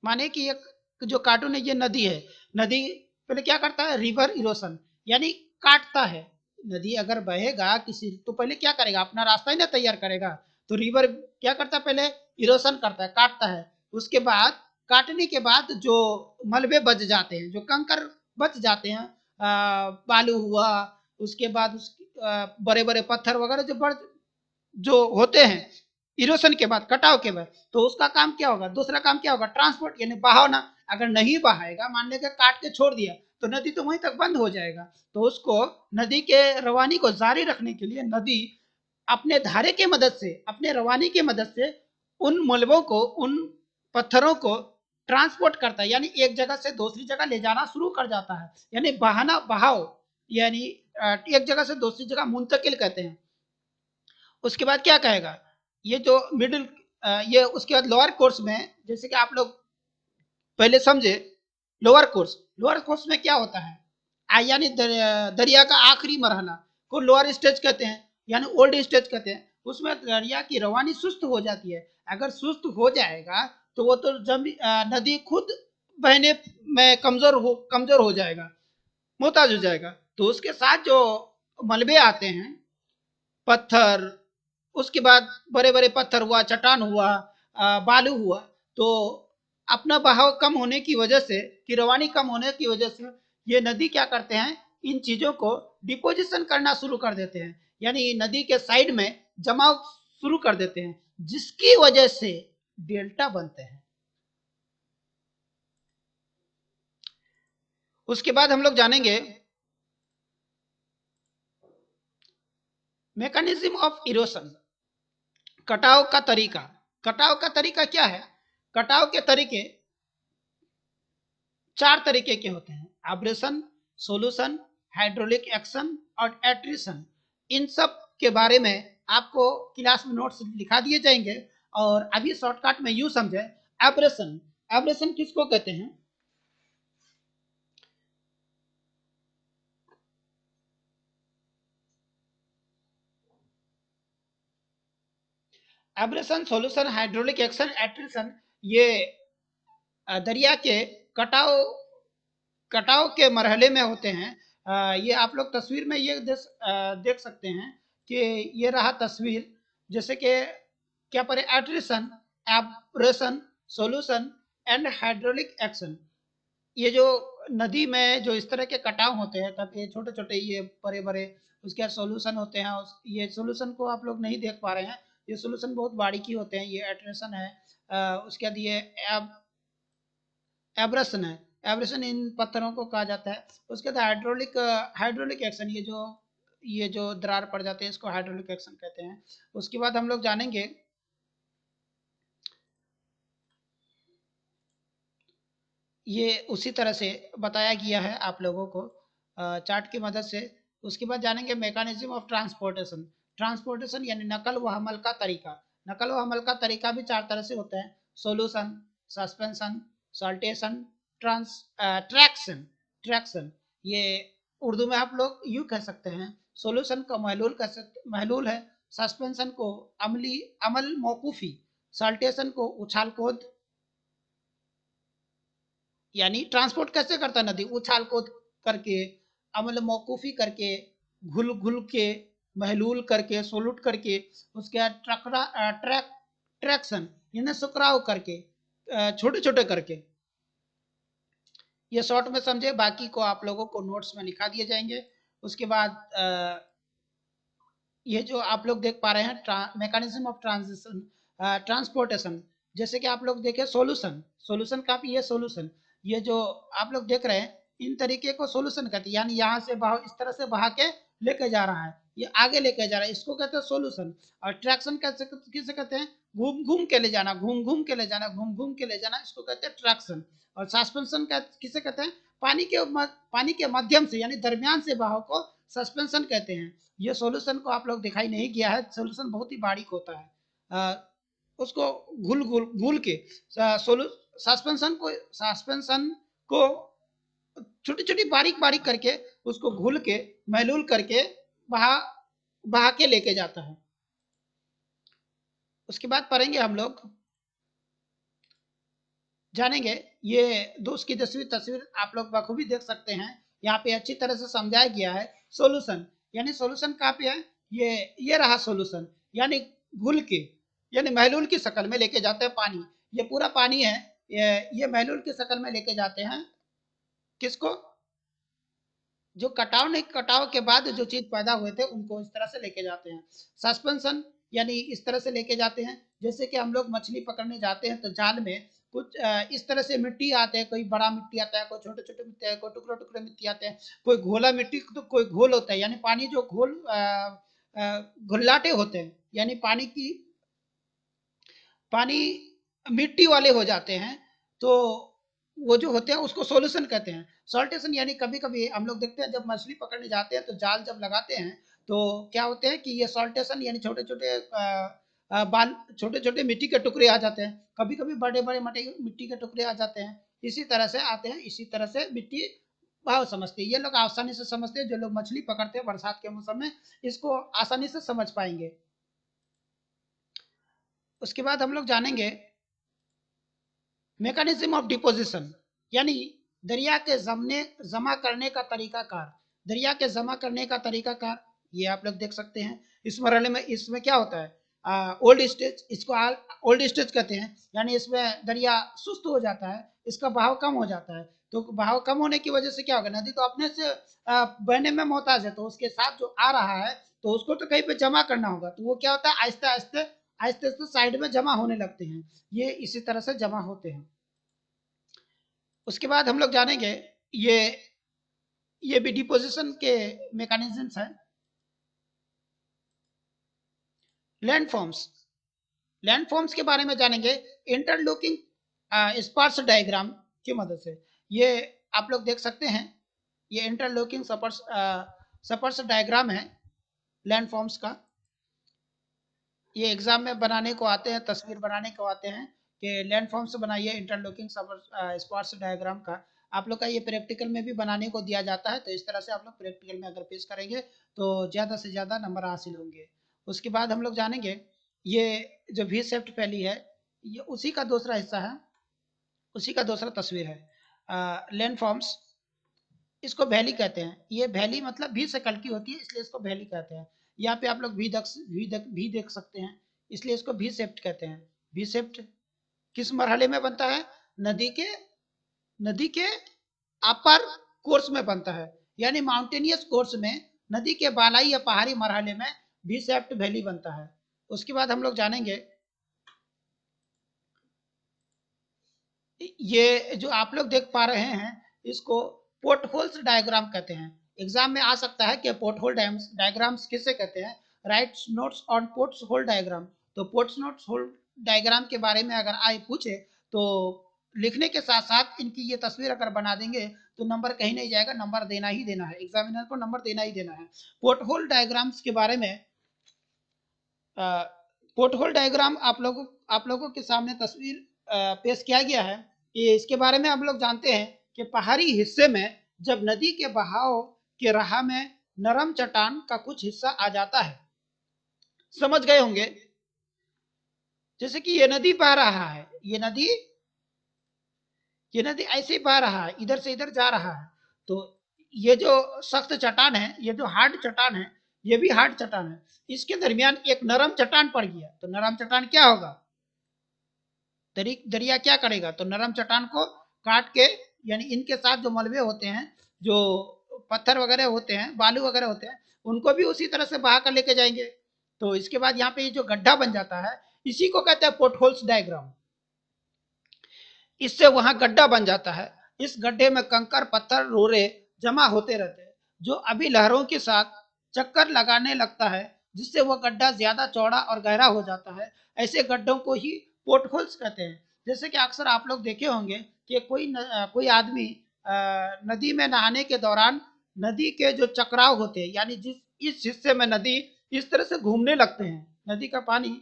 माने कि एक जो कार्टून है ये नदी है। नदी पहले क्या करता है? रिवर इरोशन यानी काटता है। नदी अगर बहेगा किसी तो पहले क्या करेगा? अपना रास्ता ही ना तैयार करेगा। तो रिवर क्या करता है? पहले इरोशन करता है, काटता है। उसके बाद काटने के बाद जो मलबे बच जाते हैं, जो कंकर बच जाते हैं, बालू हुआ, उसके बाद उस बड़े बड़े पत्थर वगैरह जो होते हैं इरोशन के बाद, कटाव के बाद, तो उसका काम क्या होगा? दूसरा काम क्या होगा? ट्रांसपोर्ट यानी बहावना। अगर नहीं बहाएगा, मान लेकर काट के छोड़ दिया तो नदी तो वहीं तक बंद हो जाएगा। तो उसको नदी के रवानी को जारी रखने के लिए नदी अपने धारे की मदद से, अपने रवानी की मदद से उन मलबों को, उन पत्थरों को ट्रांसपोर्ट करता है, यानी एक जगह से दूसरी जगह ले जाना शुरू कर जाता है। यानी बहाना, बहाव यानी एक जगह से दूसरी जगह मुंतकिल कहते हैं। उसके बाद क्या कहेगा? ये जो मिडिल, ये उसके बाद लोअर कोर्स में, जैसे कि आप लोग पहले समझे लोअर कोर्स में क्या होता है? यानी दरिया का आखिरी मरहला को लोअर स्टेज कहते हैं, यानी ओल्ड स्टेज कहते हैं। उसमें दरिया की रवानी सुस्त हो जाती है। अगर सुस्त हो जाएगा तो वो तो नदी खुद बहने में कमजोर हो जाएगा, मोहताज हो जाएगा। तो उसके साथ जो मलबे आते हैं, पत्थर, उसके बाद बड़े बड़े पत्थर हुआ, चट्टान हुआ, बालू हुआ, तो अपना बहाव कम होने की वजह से, कि रवानी कम होने की वजह से ये नदी क्या करते हैं? इन चीजों को डिपोजिशन करना शुरू कर देते हैं, यानी नदी के साइड में जमाव शुरू कर देते हैं, जिसकी वजह से डेल्टा बनते हैं। उसके बाद हम लोग जानेंगे मैकेनिज्म ऑफ इरोशन, कटाव का तरीका। कटाव का तरीका क्या है? कटाव के तरीके 4 तरीके के होते हैं: एब्रेशन, सोल्यूशन, हाइड्रोलिक एक्शन और एट्रिशन। इन सब के बारे में आपको क्लास में नोट्स लिखा दिए जाएंगे और अभी शॉर्टकट में यूं समझे। एब्रेशन, एब्रेशन किसको कहते हैं? Abrasion, solution, hydraulic action, attrition, ये दरिया के कटाव कटाव के मरहले में होते हैं। ये आप लोग तस्वीर में ये देख सकते हैं कि ये रहा तस्वीर, जैसे कि क्या पढ़े, attrition, abrasion, solution and hydraulic action. ये जो नदी में जो इस तरह के कटाव होते हैं, तब ये छोटे छोटे ये बड़े बड़े उसके बाद सोल्यूशन होते हैं। ये सोल्यूशन को आप लोग नहीं देख पा रहे हैं, ये सोल्यूशन बहुत बारीकी होते हैं। ये एट्रेशन है, उसके बाद ये एब्रेशन है। एब्रेशन इन पत्थरों को कहा जाता है। उसके बाद हाइड्रोलिक एक्शन, ये जो दरार पड़ जाते हैं इसको हाइड्रोलिक एक्शन कहते हैं। उसके बाद हम लोग जानेंगे ये उसी तरह से बताया गया है आप लोगों को चार्ट की मदद से। उसके बाद जानेंगे मैकेनिज्म ऑफ ट्रांसपोर्टेशन। ट्रांसपोर्टेशन यानी नकल व हमल का तरीका। नकल व हमल का तरीका भी चार तरह से होता है: solution, suspension, saltation, traction. Traction ये उर्दू में आप लोग यूं कह सकते हैं, सोल्यूशन को महलूल कह सकते, महलूल है। सस्पेंशन को अमल मौकूफी। सॉल्टेशन को उछाल कूद, यानी ट्रांसपोर्ट कैसे करता है नदी, उछाल कूद करके, अमल मौकूफी करके, घुल घुल के, महलूल करके, सोलूट करके। उसके बाद ट्रैक्शन यानी सुकराव करके, छोटे छोटे करके। ये शॉर्ट में समझे, बाकी को आप लोगों को नोट्स में लिखा दिए जाएंगे। उसके बाद ये जो आप लोग देख पा रहे हैं मैकेनिज्म ऑफ ट्रांजिशन ट्रांसपोर्टेशन, जैसे कि आप लोग देखें सोल्यूशन, सोल्यूशन का भी ये सोल्यूशन, ये जो आप लोग देख रहे हैं इन तरीके को सोल्यूशन कहते हैं। यानी यहाँ से बहाव इस तरह से बहा के लेके जा रहा है, ये आगे लेके जा रहा है, इसको कहते हैं सोल्यूशन। और ट्रैक्शन कैसे किसे कहते हैं, घूम घूम के ले जाना, घूम घूम के ले जाना, घूम घूम के ले जाना, इसको कहते हैं ट्रैक्शन। और सस्पेंशन किसे कहते हैं, पानी के माध्यम से यानी दरमियान से बहाव को सस्पेंशन कहते हैं। ये सॉल्यूशन को आप लोग दिखाई नहीं किया है, सॉल्यूशन बहुत ही बारीक होता है। उसको घुल घुल घुल के सस्पेंशन को छोटी छोटी बारीक बारीक करके उसको घुल के महलूल करके बहा बहा के लेके जाता है। उसके बाद पढ़ेंगे हम लोग, जानेंगे ये दोस्त की तस्वीर आप लोग बखूबी देख सकते हैं, यहाँ पे अच्छी तरह से समझाया गया है। सॉल्यूशन यानी सॉल्यूशन कहाँ पे है, ये रहा सॉल्यूशन, यानी घुल के, यानी महलूल की शक्ल में लेके जाते हैं पानी। ये पूरा पानी है, ये महलूल की शक्ल में लेके जाते हैं किसको, जो कटाव के बाद जो चीज पैदा हुए थे उनको इस तरह से लेके जाते हैं। सस्पेंशन यानी इस तरह से लेके जाते हैं, जैसे कि हम लोग मछली पकड़ने जाते हैं तो जाल में कुछ इस तरह से मिट्टी आते हैं, कोई बड़ा मिट्टी आता है, कोई छोटे छोटे मिट्टी आते हैं, कोई टुकड़े टुकड़े मिट्टी आते हैं, कोई घोला मिट्टी, तो कोई घोल होता है, यानी पानी जो घुल्लाटे होते हैं, यानी पानी मिट्टी वाले हो जाते हैं, तो वो जो होते हैं उसको सॉल्यूशन कहते हैं। सॉल्टेशन यानी कभी कभी हम लोग देखते हैं जब मछली पकड़ने जाते हैं तो जाल जब लगाते हैं तो क्या होते हैं कि ये सॉल्टेशन यानी छोटे छोटे बाल, छोटे छोटे मिट्टी के टुकड़े आ जाते हैं, कभी कभी बड़े बड़े मिट्टी के टुकड़े आ जाते हैं, इसी तरह से आते हैं, इसी तरह से मिट्टी भाव समझते हैं। ये लोग आसानी से समझते हैं, जो लोग मछली पकड़ते हैं बरसात के मौसम में इसको आसानी से समझ पाएंगे। उसके बाद हम लोग जानेंगे मैकेनिज्म ऑफ डिपोजिशन, यानी दरिया के जमा करने का तरीकाकार। दरिया के जमा करने का तरीकाकार ये आप लोग देख सकते हैं। इस मरहले में इसमें क्या होता है, ओल्ड स्टेज, इसको ओल्ड स्टेज कहते हैं, यानी इसमें दरिया सुस्त हो जाता है, इसका बहाव कम हो जाता है। तो बहाव कम होने की वजह से क्या होगा, नदी तो अपने से बहने में मोहताज है, तो उसके साथ जो आ रहा है तो उसको तो कहीं पे जमा करना होगा, तो वो क्या होता है, आहिस्ते आहिस्ते आहिस्ते आहिस्ते साइड में जमा होने लगते हैं, ये इसी तरह से जमा होते हैं। उसके बाद हम लोग जानेंगे ये ये भी डिपोजिशन के मैकेनिज्म्स हैं। लैंडफॉर्म्स, लैंडफॉर्म्स के बारे में जानेंगे इंटरलॉकिंग स्पर्श डायग्राम की मदद से। ये आप लोग देख सकते हैं, ये इंटरलॉकिंग स्पर्श डायग्राम है लैंडफॉर्म्स का। ये एग्जाम में बनाने को आते हैं, तस्वीर बनाने को आते हैं कि लैंडफॉर्म्स बनाइए इंटरलॉकिंग स्पर्श डायग्राम का। आप लोग का ये प्रैक्टिकल में भी बनाने को दिया जाता है, तो इस तरह से आप लोग प्रैक्टिकल में अगर पेश करेंगे तो ज़्यादा से ज़्यादा नंबर हासिल होंगे। उसके बाद हम लोग जानेंगे ये जो वी शेप्ड वैली है, ये उसी का दूसरा हिस्सा है, उसी का दूसरा तस्वीर है। लैंड फॉर्म्स, इसको वैली कहते हैं। ये वैली मतलब भी से कल की होती है, इसलिए इसको वैली कहते हैं। यहाँ पे आप लोग भी देख सकते हैं, इसलिए इसको भी शेप्ड कहते हैं। भी शेप्ड किस मरहले में बनता है? नदी के नदी के अपर कोर्स में बनता है, यानी माउंटेनियस कोर्स में, नदी के बालाई या पहाड़ी मरहले में भी शेप्ड वैली बनता है। उसके बाद हम लोग जानेंगे, ये जो आप लोग देख पा रहे हैं, इसको पोर्टहोल्स डायग्राम कहते हैं। एग्जाम में आ सकता है कि पोर्टहोल डायग्राम्स किसे कहते हैं? Write notes on pothole diagram. तो पोर्ट्स नोट्स होल डायग्राम के बारे में अगर आए पूछे तो लिखने के साथ साथ इनकी ये तस्वीर अगर बना देंगे तो नंबर कहीं नहीं जाएगा, नंबर देना ही देना है, एग्जामिनर को नंबर देना ही देना है। पोर्टहोल डायग्राम्स के बारे में, पोर्टहोल डायग्राम आप लोगों के सामने तस्वीर पेश किया गया है। ये इसके बारे में हम लोग जानते हैं कि पहाड़ी हिस्से में जब नदी के बहाव के राह में नरम चट्टान का कुछ हिस्सा आ जाता है, समझ गए होंगे। जैसे कि ये नदी बह रहा है, ये नदी ऐसे ही बह रहा है, इधर से इधर जा रहा है, तो ये जो सख्त चट्टान है, ये जो हार्ड चट्टान है, ये भी हार्ड चट्टान है, इसके दरमियान एक नरम चट्टान पड़ गया, तो नरम चट्टान क्या होगा? दरिया क्या करेगा? तो नरम चट्टान को काट के, यानी इनके साथ जो मलबे होते हैं, जो पत्थर वगैरह होते हैं, बालू वगैरह होते हैं, उनको भी उसी तरह से बहा कर लेके जाएंगे। तो इसके बाद यहाँ पे ये जो गड्ढा बन जाता है, इसी को कहते हैं पोर्टहोल्स डायग्राम। इससे वहां गड्ढा बन जाता है, इस गड्ढे में कंकर पत्थर रोरे जमा होते रहते हैं, जो अभी लहरों के साथ चक्कर लगाने लगता है, जिससे वह गड्ढा ज्यादा चौड़ा और गहरा हो जाता है। ऐसे गड्ढों को ही पोर्टहोल्स कहते हैं। जैसे कि अक्सर आप लोग देखे होंगे कि कोई आदमी नदी में नहाने के दौरान नदी के जो चक्राव होते हैं, यानी जिस इस हिस्से में नदी इस तरह से घूमने लगते हैं, नदी का पानी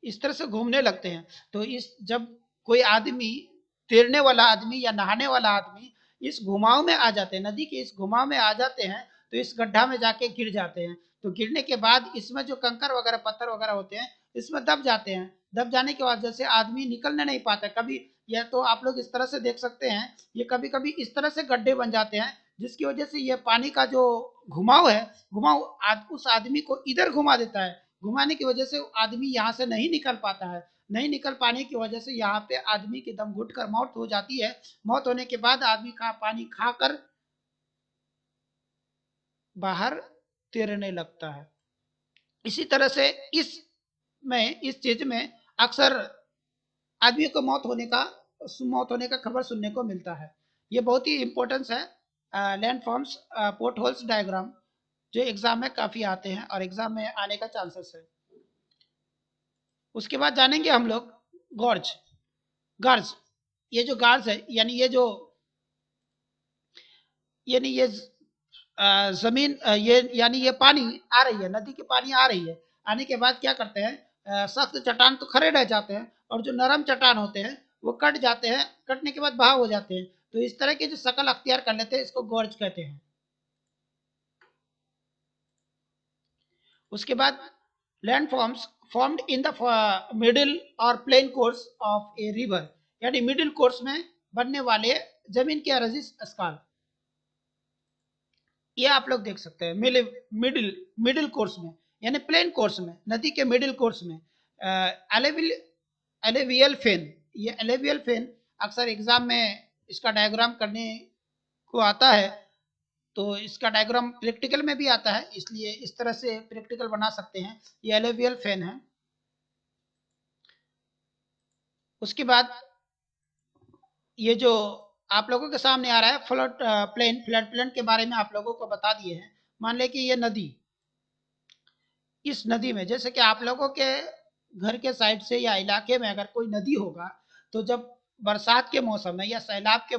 इस तरह से घूमने लगते हैं, तो इस जब कोई आदमी, तैरने वाला आदमी या नहाने वाला आदमी इस घुमाव में आ जाते हैं, नदी के इस घुमाव में आ जाते हैं, तो इस गड्ढा में जाके गिर जाते हैं। तो गिरने के बाद इसमें जो कंकर वगैरह पत्थर वगैरह होते हैं, इसमें दब जाते हैं। दब जाने के बाद जैसे आदमी निकलने नहीं पाता कभी, या तो आप लोग इस तरह से देख सकते हैं, ये कभी कभी इस तरह से गड्ढे बन जाते हैं, जिसकी वजह से ये पानी का जो घुमाव है, उस आदमी को इधर घुमा देता है। घुमाने की वजह से आदमी यहाँ से नहीं निकल पाता है। नहीं निकल पाने की वजह से यहाँ पे आदमी की दम घुट कर मौत हो जाती है। मौत होने के बाद आदमी का पानी खाकर बाहर तैरने लगता है। इसी तरह से इस चीज में अक्सर आदमी को मौत होने का खबर सुनने को मिलता है। ये बहुत ही इंपॉर्टेंस है, land forms port holes diagram, जो एग्जाम में काफी आते हैं और एग्जाम में आने का चांसेस है। उसके बाद जानेंगे हम लोग गॉर्ज। गार्ज, ये जो गार्ज है, यानी ये जमीन, ये यानी ये पानी आ रही है, नदी की पानी आ रही है, आने के बाद क्या करते हैं, सख्त चट्टान तो खड़े रह जाते हैं, और जो नरम चट्टान होते हैं वो कट जाते हैं, कटने के बाद बहाव हो जाते हैं। तो इस तरह की जो शकल अख्तियार कर लेते हैं, इसको गोर्ज कहते हैं। उसके बाद land forms formed in the middle और plain course of a river, यानी मिडिल कोर्स में बनने वाले जमीन के अरजिस स्काल, ये आप लोग देख सकते हैं। मिडिल मिडिल कोर्स में, यानी प्लेन कोर्स में, नदी के मिडिल कोर्स में एलेवियल फेन, ये एलेवियल फेन अक्सर एग्जाम में इसका डायग्राम करने को आता है, तो इसका डायग्राम प्रैक्टिकल में भी आता है, इसलिए इस तरह से प्रैक्टिकल बना सकते हैं। ये एलेवियल फेन है। उसके बाद ये जो आप लोगों के सामने आ रहा है फ्लड प्लेन के बारे में आप लोगों को बता दिए हैं। मान ले कि ये नदी, इस नदी में जैसे कि आप लोगों के घर के साइड से या इलाके में अगर कोई नदी होगा, तो जब बरसात के मौसम में या सैलाब के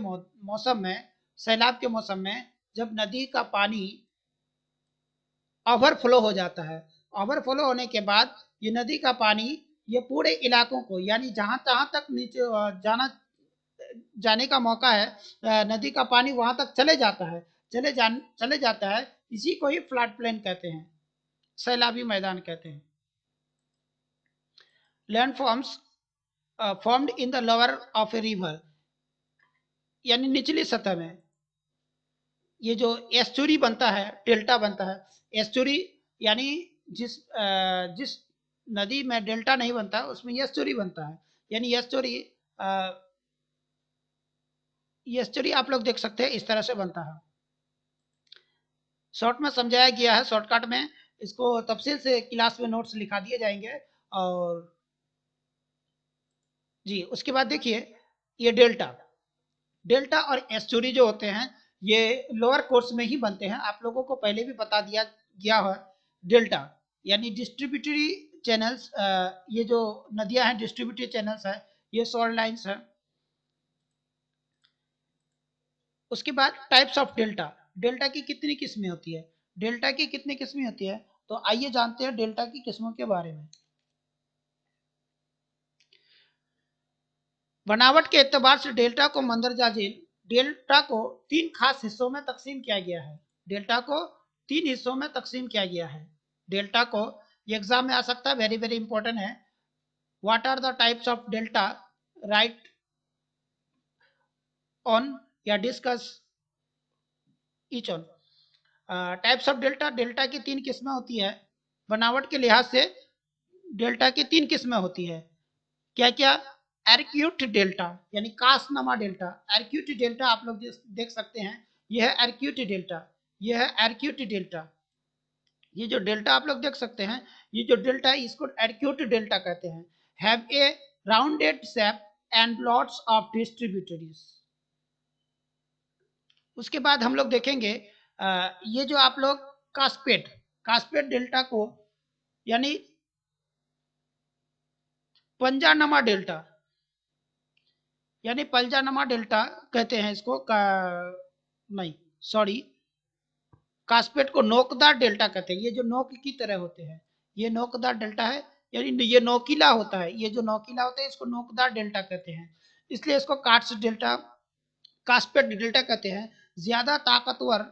मौसम में जब नदी का पानी ओवरफ्लो हो जाता है, ओवरफ्लो होने के बाद ये नदी का पानी ये पूरे इलाकों को, यानी जहां तहां तक नीचे जाने का मौका है, नदी का पानी वहां तक चले जाता है। इसी को ही फ्लड प्लेन कहते हैं, सैलाबी मैदान कहते हैं। Landforms formed in the lower of a river, यानी निचली सतह में ये जो एस्चुरी बनता है, डेल्टा बनता है। एस्चुरी यानी जिस नदी में डेल्टा नहीं बनता उसमें एस्चुरी बनता है, यानी एस्चुरी आप लोग देख सकते हैं इस तरह से बनता है। शॉर्ट में समझाया गया है, शॉर्टकट में इसको तफसील से क्लास में नोट्स लिखा दिए जाएंगे। और जी उसके बाद देखिए ये डेल्टा और एस्चुरी जो होते हैं ये लोअर कोर्स में ही बनते हैं, आप लोगों को पहले भी बता दिया गया है। डेल्टा यानी डिस्ट्रीब्यूटरी चैनल्स, ये जो नदियां हैं डिस्ट्रीब्यूटरी चैनल्स है, ये शॉर्ट लाइन्स है। उसके बाद टाइप्स ऑफ डेल्टा, डेल्टा की कितनी किस्में होती है, डेल्टा की कितनी किस्में होती है, तो आइए जानते हैं डेल्टा की किस्मों के बारे में। बनावट के एतबार से डेल्टा को मंदरजा झील, डेल्टा को 3 खास हिस्सों में तकसीम किया गया है। डेल्टा को 3 हिस्सों में तकसीम किया गया है। डेल्टा को एग्जाम में आ सकता है, वेरी वेरी इंपॉर्टेंट है। What are the types of delta, write on या discuss each on. Types of delta, delta की 3 किस्में होती है। बनावट के लिहाज से डेल्टा की 3 किस्में होती है। क्या क्या? एर्क्यूट डेल्टा यानी कासनमा डेल्टा, एर्क्यूट डेल्टा आप लोग देख सकते हैं, यह है एर्क्यूट डेल्टा, यह है एर्क्यूट डेल्टा। ये जो डेल्टा आप लोग देख सकते हैं, ये जो डेल्टा है इसको एर्क्यूट डेल्टा कहते हैं। Have a rounded shape and lots of distributaries. उसके बाद हम लोग देखेंगे ये जो आप लोग कास्पेट, कास्पेट डेल्टा को यानी पंजानमा डेल्टा यानी पलजानमा डेल्टा कहते हैं इसको नहीं सॉरी, कास्पेट को नोकदार डेल्टा कहते हैं। ये जो नोक की तरह होते हैं ये नोकदार डेल्टा है, यानी ये नोकीला होता है, ये जो नोकीला होता है इसको नोकदार डेल्टा कहते हैं, इसलिए इसको कार्ट्स डेल्टा, कास्पेट डेल्टा कहते हैं। ज्यादा ताकतवर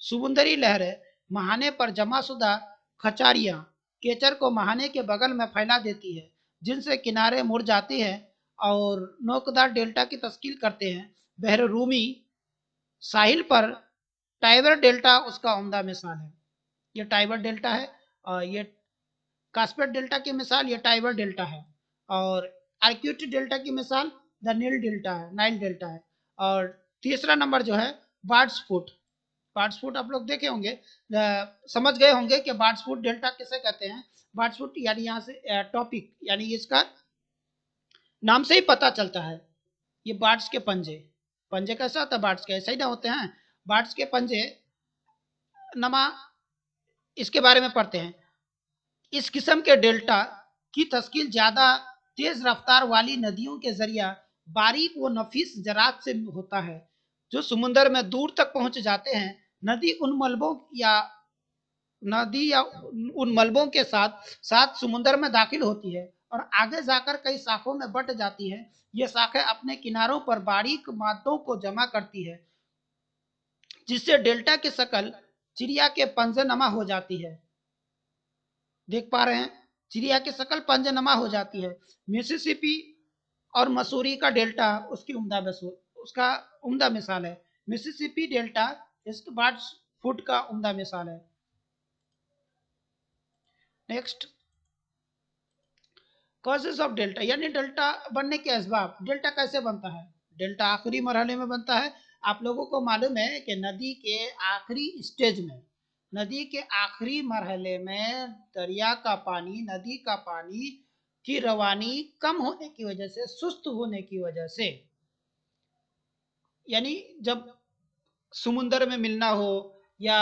समुद्री लहरें महाने पर जमाशुदा खचारियां केचर को महाने के बगल में फैला देती है, जिनसे किनारे मुड़ जाती है और नोकदार डेल्टा की तश्कील करते हैं। बहररूमी साहिल पर टाइबर डेल्टा उसका उम्दा मिसाल है। ये टाइबर डेल्टा है और ये कास्पेट डेल्टा की मिसाल ये टाइबर डेल्टा है। और आर्क्यूट डेल्टा की मिसाल द नील डेल्टा है, नाइल डेल्टा है। और तीसरा नंबर जो है बार्ड्स फुट, बार्ड्स फुट आप लोग देखे होंगे, समझ गए होंगे कि बार्ड्स फुट डेल्टा किसे कहते हैं। बार्ड्स फुट यानी यहाँ से टॉपिक यानी इसका नाम से ही पता चलता है, ये बार्ड्स के पंजे, पंजे कैसा होता है बार्ड्स के, ऐसा ही ना होते हैं बार्ड्स के पंजे नमा, इसके बारे में पढ़ते हैं। इस किस्म के डेल्टा की तश्कील ज्यादा तेज रफ्तार वाली नदियों के जरिया बारीक व नफीस जरात से होता है, जो समुद्र में दूर तक पहुंच जाते हैं। नदी या उन मलबों के साथ साथ समुद्र में दाखिल होती है और आगे जाकर कई शाखों में बट जाती है। ये शाखें अपने किनारों पर बारीक मादों को जमा करती है, जिससे डेल्टा की शक्ल चिड़िया के पंजनमा हो जाती है। देख पा रहे हैं, चिड़िया की शक्ल पंजनमा हो जाती है। मिसिसिपी और मसूरी का डेल्टा उसका उम्दा मिसाल है। मिसिसिपी डेल्टा इस बार्ड्स फुट का उम्दा मिसाल है। नेक्स्ट, कॉजेस ऑफ डेल्टा यानी डेल्टा बनने के असबाब। डेल्टा कैसे बनता है? डेल्टा आखिरी मरहले में बनता है। आप लोगों को मालूम है कि नदी के आखिरी स्टेज में, नदी के आखिरी मरहले में दरिया का पानी, नदी का पानी की रवानी कम होने की वजह से, सुस्त होने की वजह से, यानी जब समुद्र में मिलना हो या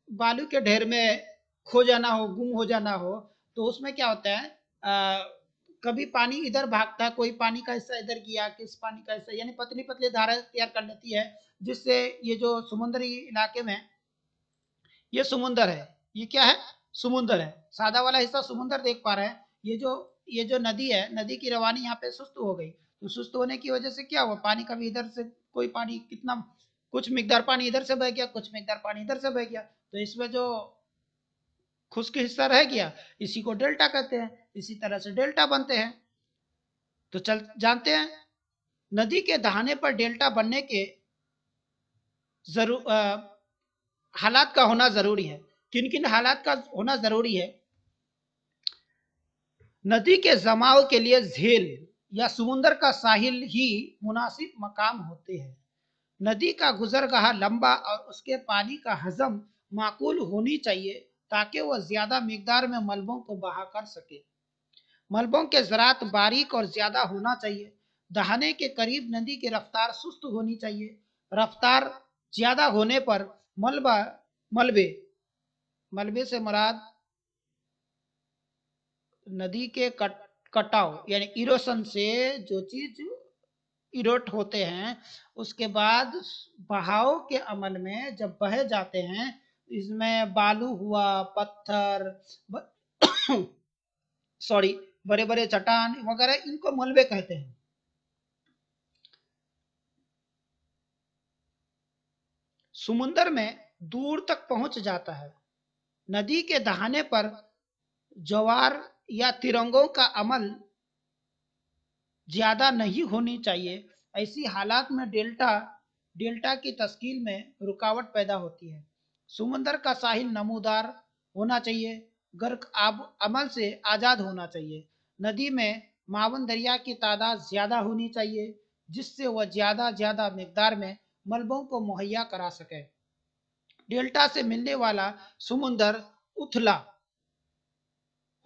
बालू के ढेर में खो जाना हो, गुम हो जाना हो, तो उसमें क्या होता है, कभी पानी इधर भागता है, कोई पानी का हिस्सा इधर गया, किस पानी का हिस्सा, यानी पतली पतली धारा तैयार कर लेती है, जिससे ये जो समुद्री इलाके में, ये समुद्र है, ये क्या है, समुद्र है, सादा वाला हिस्सा समुद्र देख पा रहे हैं। ये जो नदी है, नदी की रवानी यहाँ पे सुस्त हो गई, तो सुस्त होने की वजह से क्या हुआ, पानी कभी इधर से, कोई पानी कितना, कुछ मिकदार पानी इधर से बह गया, कुछ मिकदार पानी इधर से बह गया, तो इसमें जो खुश्क हिस्सा रह गया इसी को डेल्टा कहते हैं। इसी तरह से डेल्टा बनते हैं। तो चल जानते हैं नदी के दहाने पर डेल्टा बनने के जरूर हालात का होना जरूरी है। किन किन हालात का होना जरूरी है? नदी के जमाव के लिए झील या समुद्र का साहिल ही मुनासिब मकाम होते हैं। नदी का गुजरगाह लंबा और उसके पानी का हजम माकूल होनी चाहिए ताकि वह ज्यादा मिकदार में मलबों को बहा कर सके। मलबों के ज़रात बारीक और ज्यादा होना चाहिए। दहाने के करीब नदी की रफ्तार सुस्त होनी चाहिए। रफ्तार ज्यादा होने पर मलबा मलबे मलबे से मुराद नदी के कटाव यानी इरोशन से जो चीज इरोट होते हैं उसके बाद बहाव के अमल में जब बहे जाते हैं, इसमें बालू हुआ, पत्थर सॉरी बड़े बड़े चट्टान वगैरह, इनको मलबे कहते हैं। समुद्र में दूर तक पहुंच जाता है। नदी के दहाने पर ज्वार या तिरंगों का अमल ज्यादा नहीं होनी चाहिए। ऐसी हालात में डेल्टा डेल्टा की तश्कील में रुकावट पैदा होती है। समुद्र का साहिल नमूदार होना चाहिए। गर्क आब अमल से आज़ाद होना चाहिए। नदी में मावन दरिया की तादाद ज़्यादा होनी चाहिए जिससे वह ज़्यादा मकदार में मलबों को मुहैया करा सके। डेल्टा से मिलने वाला समुद्र उथला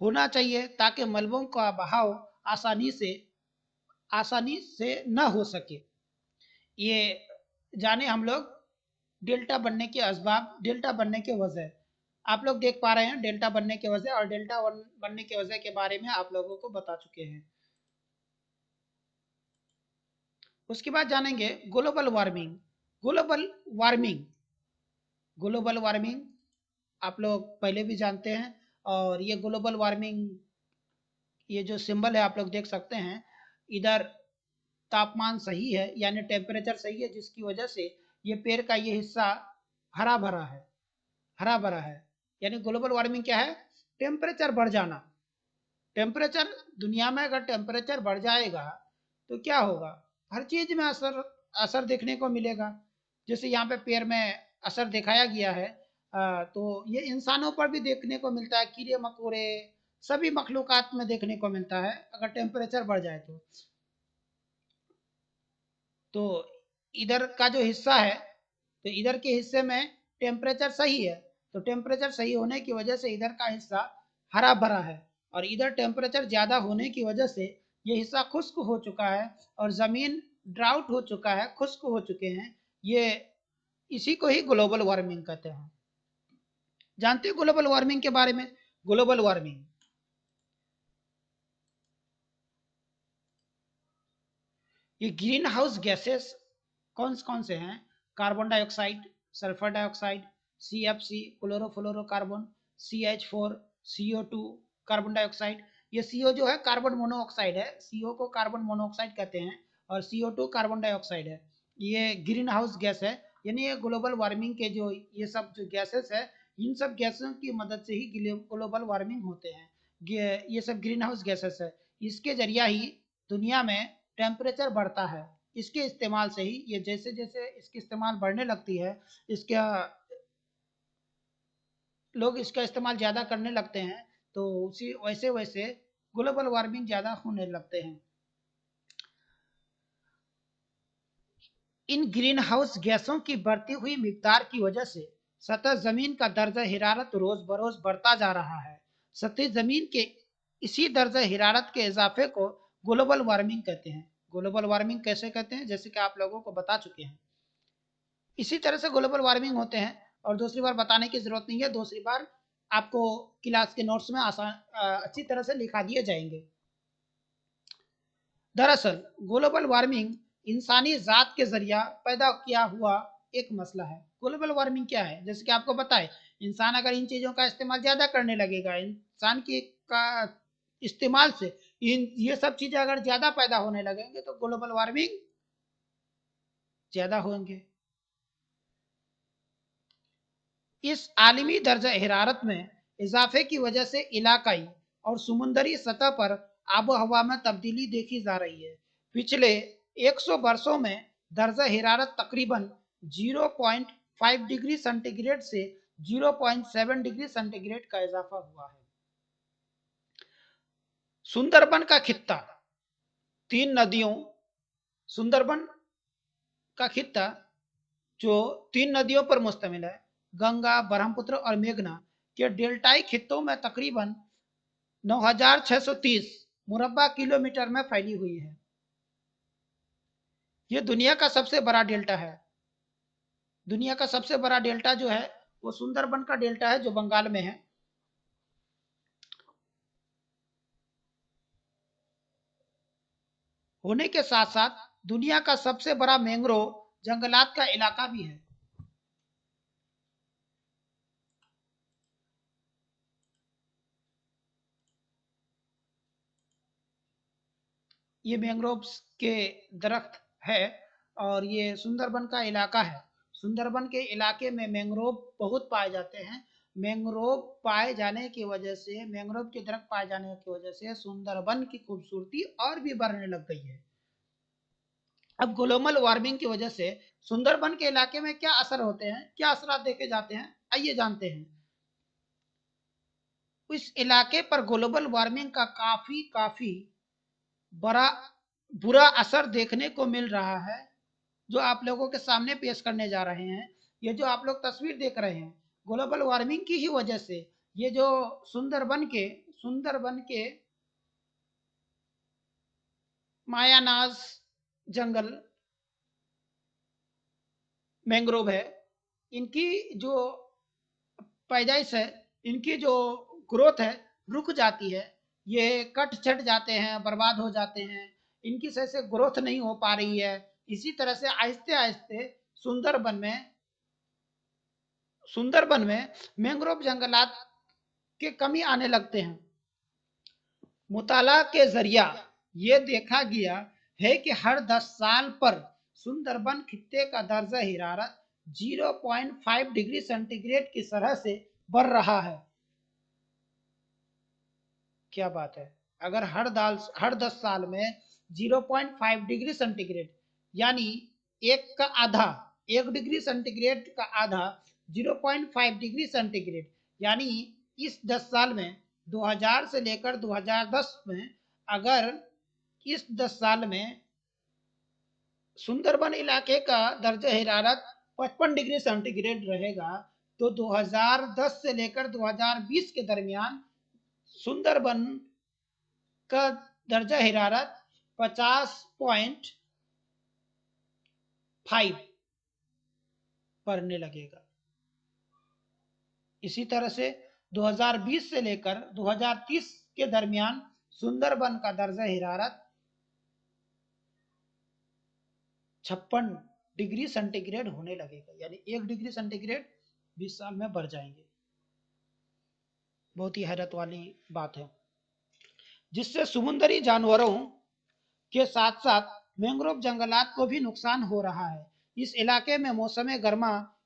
होना चाहिए ताकि मलबों का बहाव आसानी से न हो सके। ये जाने हम लोग डेल्टा बनने के असबाब, डेल्टा बनने के वजह आप लोग देख पा रहे हैं। डेल्टा बनने के वजह और डेल्टा बनने के वजह के बारे में आप लोगों को बता चुके हैं। उसके बाद जानेंगे global warming. Global warming global warming आप लोग पहले भी जानते हैं। और ये ग्लोबल वार्मिंग, ये जो सिंबल है आप लोग देख सकते हैं, इधर तापमान सही है यानी टेम्परेचर सही है, जिसकी वजह से ये पेड़ का ये हिस्सा हरा भरा है, हरा भरा है। यानी ग्लोबल वार्मिंग क्या है? टेम्परेचर बढ़ जाना। टेम्परेचर दुनिया में अगर टेम्परेचर बढ़ जाएगा तो क्या होगा? हर चीज में असर असर देखने को मिलेगा। जैसे यहाँ पे पेड़ में असर दिखाया गया है, तो ये इंसानों पर भी देखने को मिलता है, कीड़े मकोड़े सभी मखलूकात में देखने को मिलता है अगर टेम्परेचर बढ़ जाए तो इधर का जो हिस्सा है, तो इधर के हिस्से में टेम्परेचर सही है, तो टेम्परेचर सही होने की वजह से इधर का हिस्सा हरा भरा है। और इधर टेम्परेचर ज्यादा होने की वजह से ये हिस्सा खुश्क हो चुका है और जमीन ड्राउट हो चुका है, खुश्क हो चुके हैं। ये इसी को ही ग्लोबल वार्मिंग कहते हैं। जानते हो ग्लोबल वार्मिंग के बारे में? ग्लोबल वार्मिंग ये ग्रीन हाउस गैसेस कौन से हैं? Carbon dioxide, sulphur dioxide, CFC chlorofluorocarbon, CH4, CO2, carbon dioxide. ये CO जो है कार्बन मोनोऑक्साइड है, CO को कार्बन मोनोऑक्साइड कहते हैं और CO2 कार्बन डाइऑक्साइड है। ये ग्रीन हाउस गैस है। यानी ये ग्लोबल वार्मिंग के जो ये सब जो गैसेस है, इन सब गैसों की मदद से ही ग्लोबल वार्मिंग होते हैं। ये सब ग्रीन हाउस गैसेस है। इसके जरिया ही दुनिया में टेम्परेचर बढ़ता है। इसके इस्तेमाल से ही ये जैसे जैसे इसकी इस्तेमाल बढ़ने लगती है, इसका लोग इसका इस्तेमाल ज़्यादा करने लगते हैं, तो उसी वैसे वैसे ग्लोबल वार्मिंग ज़्यादा होने लगते हैं। इन ग्रीन हाउस गैसों की बढ़ती हुई मिकदार की वजह से सतह जमीन का दर्जा हिरारत रोज बरोज बढ़ता जा रहा है। सतह जमीन के इसी दर्जा हिरारत के इजाफे को ग्लोबल वार्मिंग कहते हैं। ग्लोबल वार्मिंग कैसे कहते हैं? जैसे कि आप लोगों को बता चुके हैं। इसी तरह से ग्लोबल वार्मिंग होते हैं और दूसरी बार बताने की जरूरत नहीं है। दूसरी बार आपको क्लास के नोट्स में आसान अच्छी तरह से लिखा दिए जाएंगे। दरअसल ग्लोबल वार्मिंग इंसानी जात के जरिया पैदा किया हुआ एक मसला है। ग्लोबल वार्मिंग क्या है? जैसे कि आपको बताए, इंसान अगर इन चीजों का इस्तेमाल ज्यादा करने लगेगा, इंसान की का इस्तेमाल से इन ये सब चीजें अगर ज्यादा पैदा होने लगेंगे तो ग्लोबल वार्मिंग ज्यादा होंगे। इस आलमी दर्जा हिरारत में इजाफे की वजह से इलाकाई और समुद्री सतह पर आबो हवा में तब्दीली देखी जा रही है। पिछले 100 वर्षों में दर्जा हरारत तकरीबन 0.5 डिग्री सेंटीग्रेड से 0.7 डिग्री सेंटीग्रेड का इजाफा हुआ है। सुंदरबन का खित्ता 3 नदियों, सुंदरबन का खित्ता जो 3 नदियों पर मुश्तमिल है, गंगा, ब्रह्मपुत्र और मेघना के डेल्टाई खित्तों में तकरीबन 9630 मुरब्बा किलोमीटर में फैली हुई है। ये दुनिया का सबसे बड़ा डेल्टा है। दुनिया का सबसे बड़ा डेल्टा जो है वो सुंदरबन का डेल्टा है, जो बंगाल में है। होने के साथ साथ दुनिया का सबसे बड़ा मैंग्रोव जंगलात का इलाका भी है। ये मैंग्रोव्स के दरख्त है और ये सुंदरबन का इलाका है। सुंदरबन के इलाके में मैंग्रोव बहुत पाए जाते हैं। मैंग्रोव पाए जाने की वजह से, मैंग्रोव के दरख्त पाए जाने की वजह से सुंदरबन की खूबसूरती और भी बढ़ने लग गई है। अब ग्लोबल वार्मिंग की वजह से सुंदरबन के इलाके में क्या असर होते हैं, क्या असर देखे जाते हैं, आइए जानते हैं। इस इलाके पर ग्लोबल वार्मिंग का काफी बड़ा बुरा असर देखने को मिल रहा है, जो आप लोगों के सामने पेश करने जा रहे हैं। ये जो आप लोग तस्वीर देख रहे हैं, ग्लोबल वार्मिंग की ही वजह से ये जो सुंदरबन के मायानाज जंगल मैंग्रोव है, इनकी जो पैदाइश है, इनकी जो ग्रोथ है रुक जाती है। ये कट छट जाते हैं, बर्बाद हो जाते हैं, इनकी सही से ग्रोथ नहीं हो पा रही है। इसी तरह से आहिस्ते आहिस्ते सुंदरबन में मैंग्रोव जंगलात के कमी आने लगते हैं। मुताला के जरिया ये देखा गया है कि हर 10 साल पर सुंदरबन खित्ते का दर्जा हरारत 0.5 डिग्री सेंटीग्रेड की तरह से बढ़ रहा है। क्या बात है! अगर हर 10 साल में 0.5 डिग्री सेंटीग्रेड, यानी एक का आधा, 1 डिग्री सेंटीग्रेड का आधा 0.5 डिग्री सेंटीग्रेड, यानी इस 10 साल में 2000 से लेकर 2010 में, अगर इस 10 साल में सुंदरबन इलाके का दर्जा हरारत 55 डिग्री सेंटीग्रेड रहेगा, तो 2010 से लेकर 2020 के दरमियान सुंदरबन का दर्जा हरारत 50.5 बढ़ने लगेगा। इसी तरह से 2020 से लेकर 2030 के दरमियान सुंदरबन का दर्जा हरारत 56 डिग्री सेंटीग्रेड होने लगेगा, यानी 1 डिग्री सेंटीग्रेड 20 साल में बढ़ जाएंगे। बहुत ही हैरत वाली बात है, जिससे समुद्री जानवरों के साथ साथ मैंग्रोव जंगलात को भी नुकसान हो रहा है। इस इलाके में मौसम गर्मा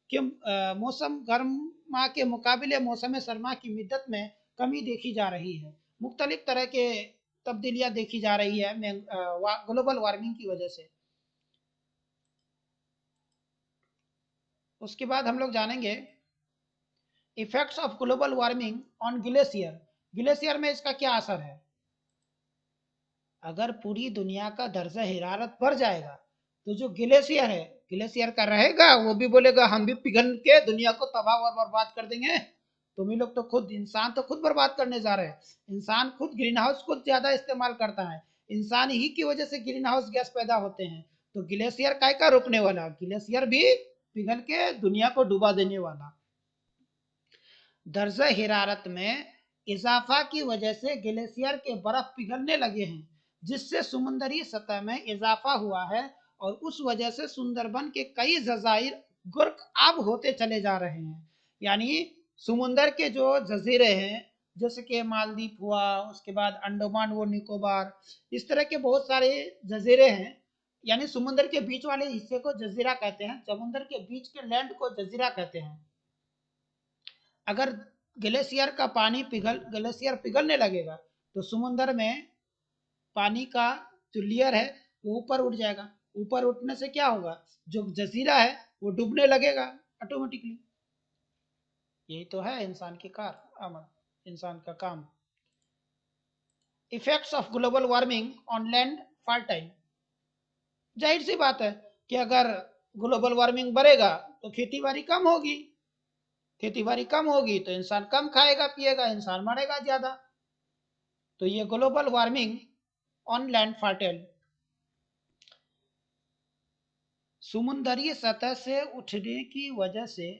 के मुकाबले मौसम सरमा की मिद्दत में कमी देखी जा रही है। मुख्तलिफ तरह के तब्दीलियां देखी जा रही है ग्लोबल वार्मिंग की वजह से। उसके बाद हम लोग जानेंगे effects of global warming on glacier. Glacier में इसका क्या असर है। अगर पूरी दुनिया का दर्जा हरारत बढ़ जाएगा, तो जो ग्लेशियर है, ग्लेशियर का रहेगा, वो भी बोलेगा हम भी पिघल के दुनिया को तबाह और बर्बाद कर देंगे। तुम ही लोग तो खुद, इंसान तो खुद बर्बाद करने जा रहे हैं। इंसान खुद ग्रीन हाउस खुद ज्यादा इस्तेमाल करता है, इंसान ही की वजह से ग्रीन हाउस गैस पैदा होते हैं। तो ग्लेशियर काय का रुकने वाला, ग्लेशियर भी पिघल के दुनिया को डुबा देने वाला। दर्जा हरारत में इजाफा की वजह से ग्लेशियर के बर्फ पिघलने लगे हैं, जिससे समुद्री सतह में इजाफा हुआ है और उस वजह से सुंदरबन के कई जजाइर गुर्क आब होते चले जा रहे हैं। यानी समुंदर के जो जजीरे हैं, जैसे कि मालदीव हुआ, उसके बाद अंडमान व निकोबार, इस तरह के बहुत सारे जजीरे हैं। यानी समुद्र के बीच वाले हिस्से को जजीरा कहते हैं, समुद्र के बीच के लैंड को जजीरा कहते हैं। अगर ग्लेशियर पिघलने लगेगा तो समुद्र में पानी का जो लेयर है वो ऊपर उठ जाएगा। ऊपर उठने से क्या होगा, जो जजीरा है वो डूबने लगेगा ऑटोमेटिकली। यही तो है इंसान की कार अमल, इंसान का काम। Effects of global warming on land fertile. जाहिर सी बात है कि अगर ग्लोबल वार्मिंग बढ़ेगा तो खेती बाड़ी कम होगी, खेती बाड़ी कम होगी तो इंसान कम खाएगा पिएगा, इंसान मरेगा ज्यादा। तो ये global warming on land fertile. समुद्री सतह से उठने की वजह से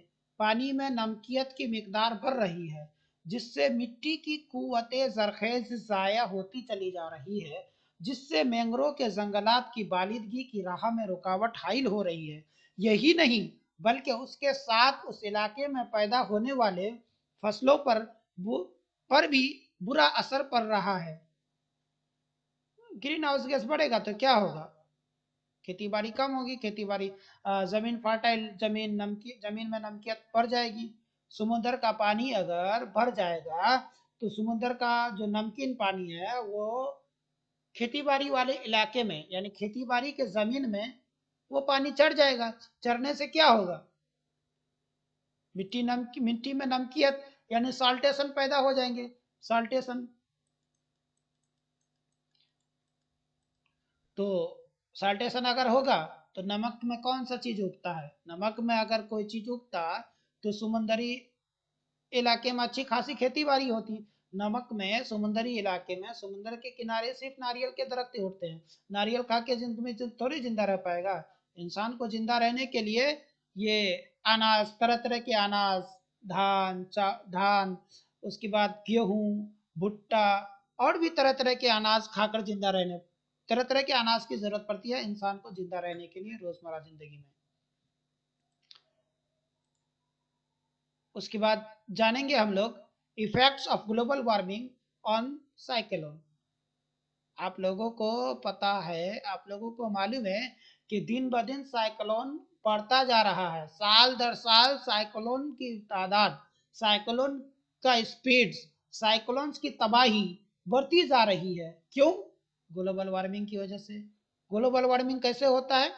पानी में नमकियत की मिकदार बढ़ रही है, जिससे मिट्टी की कुव्वते जरखेज ज़ाया होती चली जा रही है, जिससे मैंग्रोव के जंगलात की बालिदगी की राह में रुकावट हाइल हो रही है। यही नहीं बल्कि उसके साथ उस इलाके में पैदा होने वाले फसलों पर भी बुरा असर पड़ रहा है। ग्रीन हाउस गैस बढ़ेगा तो क्या होगा, खेती बाड़ी कम होगी, खेती बाड़ी जमीन फर्टाइल, जमीन में नमकियत बढ़ जाएगी। समुद्र का पानी अगर बढ़ जाएगा तो समुद्र का जो नमकीन पानी है वो खेती बाड़ी वाले इलाके में यानी खेती बाड़ी के जमीन में वो पानी चढ़ जाएगा। चढ़ने से क्या होगा, मिट्टी में नमकियत यानी साल्टेशन पैदा हो जाएंगे। साल्टेशन तो साल्टेशन अगर होगा तो नमक में कौन सा चीज उगता है, नमक में अगर कोई चीज उगता तो समुद्री इलाके में अच्छी खासी खेती बाड़ी होती। नमक में समुद्री इलाके में समुद्र के किनारे सिर्फ नारियल के दरख्त उगते हैं, नारियल खा के जिंदगी में थोड़ी जिंदा रह पाएगा। इंसान को जिंदा रहने के लिए ये अनाज, तरह तरह के अनाज, धान, उसके बाद गेहूं, भुट्टा और भी तरह तरह के अनाज खाकर जिंदा रहने, तरह तरह के अनाज की जरूरत पड़ती है इंसान को जिंदा रहने के लिए रोजमर्रा जिंदगी में। उसके बाद जानेंगे हम लोग effects of global warming on cyclone. आप लोगों को पता है, आप लोगों को मालूम है कि दिन ब दिन साइक्लोन बढ़ता जा रहा है, साल दर साल साइक्लोन की तादाद, साइक्लोन का स्पीड, साइक्लोन्स की तबाही बढ़ती जा रही है। क्यों? ग्लोबल वार्मिंग की वजह से। ग्लोबल वार्मिंग कैसे होता है,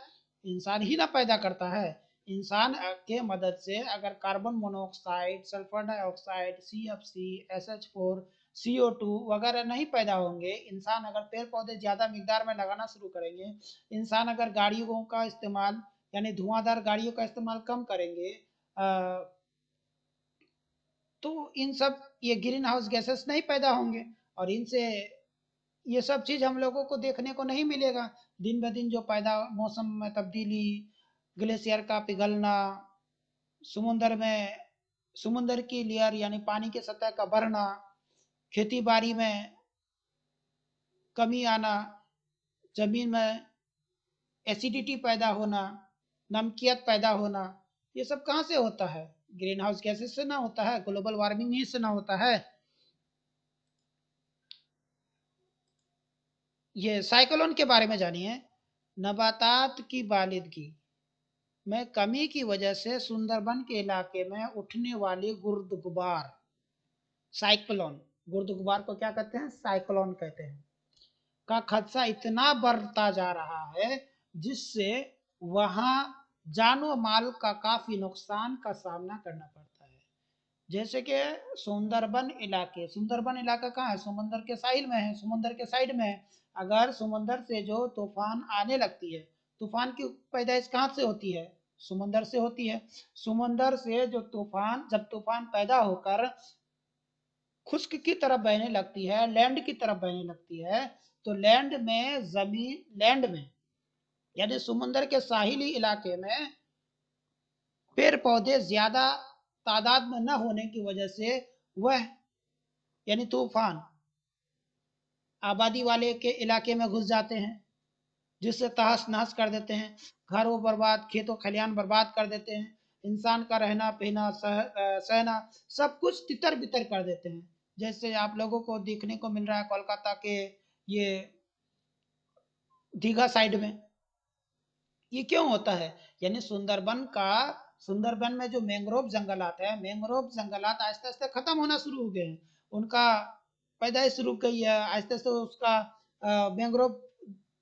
इंसान ही ना पैदा करता है। इंसान के मदद से अगर carbon monoxide, sulphur dioxide, CFC, SH4, CO2 वगैरह नहीं पैदा होंगे, इंसान अगर पेड़ पौधे ज्यादा मिकदार में लगाना शुरू करेंगे, इंसान अगर गाड़ियों का इस्तेमाल यानी धुआंधार गाड़ियों का इस्तेमाल कम करेंगे, तो इन सब ये ग्रीन हाउस गैसेस नहीं पैदा होंगे और इनसे ये सब चीज हम लोगों को देखने को नहीं मिलेगा। दिन ब दिन जो पैदा मौसम में तब्दीली, ग्लेशियर का पिघलना, समुद्र में समुद्र की लेयर यानी पानी की सतह का बढ़ना, खेती बाड़ी में कमी आना, जमीन में एसिडिटी पैदा होना, नमकियत पैदा होना, ये सब कहाँ से होता है, ग्रीन हाउस गैसेस से ना होता है, ग्लोबल वार्मिंग ही से ना होता है। ये साइक्लोन के बारे में जानिए। नबातात की बालिदगी में कमी की वजह से सुंदरबन के इलाके में उठने वाली गुर्द गुबार, साइक्लोन, गुर्द गुबार को क्या कहते हैं, साइक्लोन कहते हैं, का खदशा इतना बढ़ता जा रहा है जिससे वहां जानो माल का काफी नुकसान का सामना करना पड़ता है। जैसे कि सुंदरबन इलाका कहाँ है, समुद्र के साहिल में है, समुद्र के साइड में है। अगर समुद्र से जो तूफान आने लगती है, तूफान की पैदाइश कहाँ से होती है, समुद्र से होती है। समुद्र से जो तूफान, जब तूफान पैदा होकर खुश्क की तरफ बहने लगती है, लैंड की तरफ बहने लगती है, तो लैंड में यानी समुद्र के साहिली इलाके में पेड़ पौधे ज्यादा तादाद में न होने की वजह से वह यानी तूफान आबादी वाले के इलाके में घुस जाते हैं, जिससे तहस नहस कर देते हैं, घर वो बर्बाद, खेतों खलियान बर्बाद कर देते हैं, इंसान का रहना पीना सहना सब कुछ तितर बितर कर देते हैं। जैसे आप लोगों को देखने को मिल रहा है कोलकाता के ये दीघा साइड में। ये क्यों होता है, यानी सुंदरबन का सुंदरबन में जो मैंग्रोव जंगलात है, मैंग्रोव जंगलात आहिस्ते आहिस्ते खत्म होना शुरू हो गए हैं, उनका पैदाइश रुक गई है, आहिस्ते आहिस्ते उसका मैंग्रोव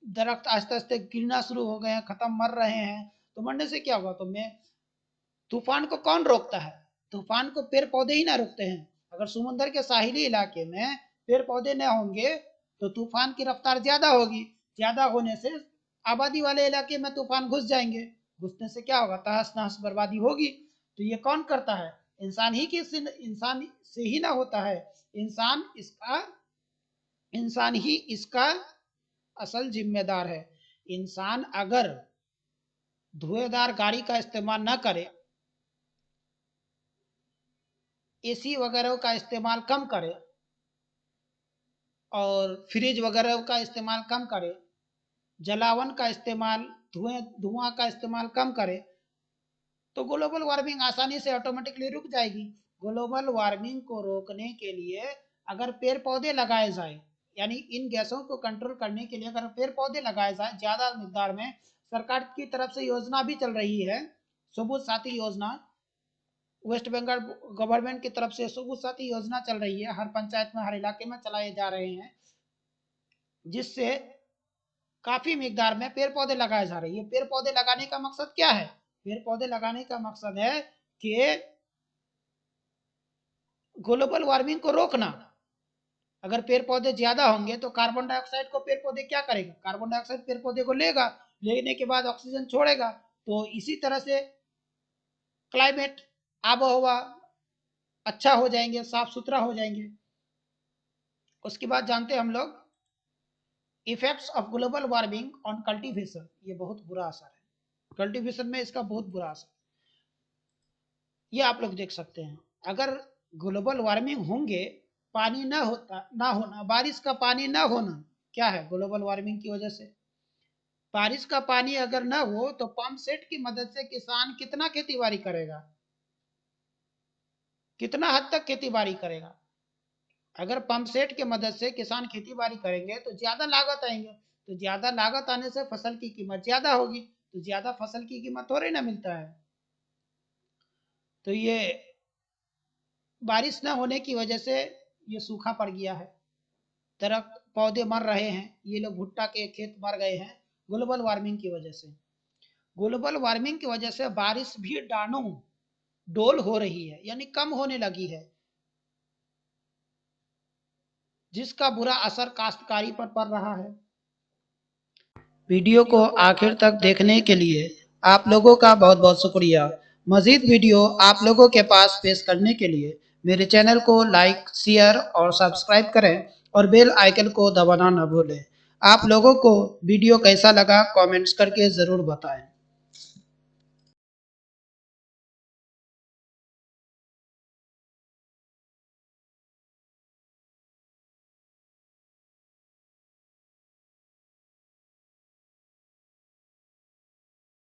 दरख्त आहिस्ते आहिस्ते गिरना शुरू हो गए हैं, खत्म मर रहे हैं। तो मरने से क्या होगा? तो मैं तूफान को कौन रोकता है? तूफान को पेड़ पौधे ही ना रोकते हैं। अगर समुद्र के साहिली इलाके में पेड़ पौधे न होंगे तो तूफान की रफ्तार ज्यादा होगी, ज्यादा होने से आबादी वाले इलाके में तूफान घुस जाएंगे, घुसने से क्या होगा? तहस नहस बर्बादी होगी। तो ये कौन करता है? इंसान से ही ना होता है, इंसान ही इसका असल जिम्मेदार है। इंसान अगर धुएंदार गाड़ी का इस्तेमाल न करे, एसी वगैरह का इस्तेमाल कम करे और फ्रिज वगैरह का इस्तेमाल कम करे, जलावन का इस्तेमाल, धुआं का इस्तेमाल कम करे, तो ग्लोबल वार्मिंग आसानी से ऑटोमेटिकली रुक जाएगी। ग्लोबल वार्मिंग को रोकने के लिए अगर पेड़ पौधे लगाए जाए, यानी इन गैसों को कंट्रोल करने के लिए अगर पेड़ पौधे लगाए जाए ज्यादा मिकदार में, सरकार की तरफ से योजना भी चल रही है, सबुज साथी योजना, वेस्ट बंगाल गवर्नमेंट की तरफ से सबुज साथी योजना चल रही है, हर पंचायत में, हर इलाके में चलाए जा रहे हैं, जिससे काफी मिकदार में पेड़ पौधे लगाए जा रहे हैं। पेड़ पौधे लगाने का मकसद क्या है? पेड़ पौधे लगाने का मकसद है कि ग्लोबल वार्मिंग को रोकना। अगर पेड़ पौधे ज्यादा होंगे तो कार्बन डाइऑक्साइड को पेड़ पौधे क्या करेगा? कार्बन डाइऑक्साइड पेड़ पौधे को लेगा, लेने के बाद ऑक्सीजन छोड़ेगा, तो इसी तरह से क्लाइमेट, आबोहवा अच्छा हो जाएंगे, साफ सुथरा हो जाएंगे। उसके बाद जानते हैं हम लोग effects of global warming on cultivation. ये बहुत बुरा असर है, कल्टीवेशन में इसका बहुत बुरा असर, ये आप लोग देख सकते हैं। अगर ग्लोबल वार्मिंग होंगे, पानी ना होना, बारिश का पानी ना होना, क्या है? ग्लोबल वार्मिंग की वजह से। बारिश का पानी अगर ना हो तो पंप सेट की मदद से किसान कितना खेती बाड़ी करेगा? कितना हद तक खेती बाड़ी करेगा? अगर पंप सेट की मदद से किसान खेती बाड़ी करेंगे तो ज्यादा लागत आएंगे, तो ज्यादा लागत आने से फसल की कीमत ज्यादा होगी, तो ज्यादा फसल की कीमत थोड़ी ना मिलता है। तो ये बारिश न होने की वजह से ये सूखा पड़ गया है, दरख्त पौधे मर रहे हैं, ये लोग भुट्टा के खेत मर गए हैं ग्लोबल वार्मिंग की वजह से। ग्लोबल वार्मिंग की वजह से बारिश भी डोल हो रही है, यानी कम होने लगी है, जिसका बुरा असर काश्तकारी पर पड़ रहा है। वीडियो को आखिर तक देखने के लिए आप लोगों का बहुत बहुत शुक्रिया। मजीद वीडियो आप लोगों के पास पेश करने के लिए मेरे चैनल को लाइक, शेयर और सब्सक्राइब करें और बेल आइकन को दबाना न भूलें। आप लोगों को वीडियो कैसा लगा कमेंट्स करके ज़रूर बताएं।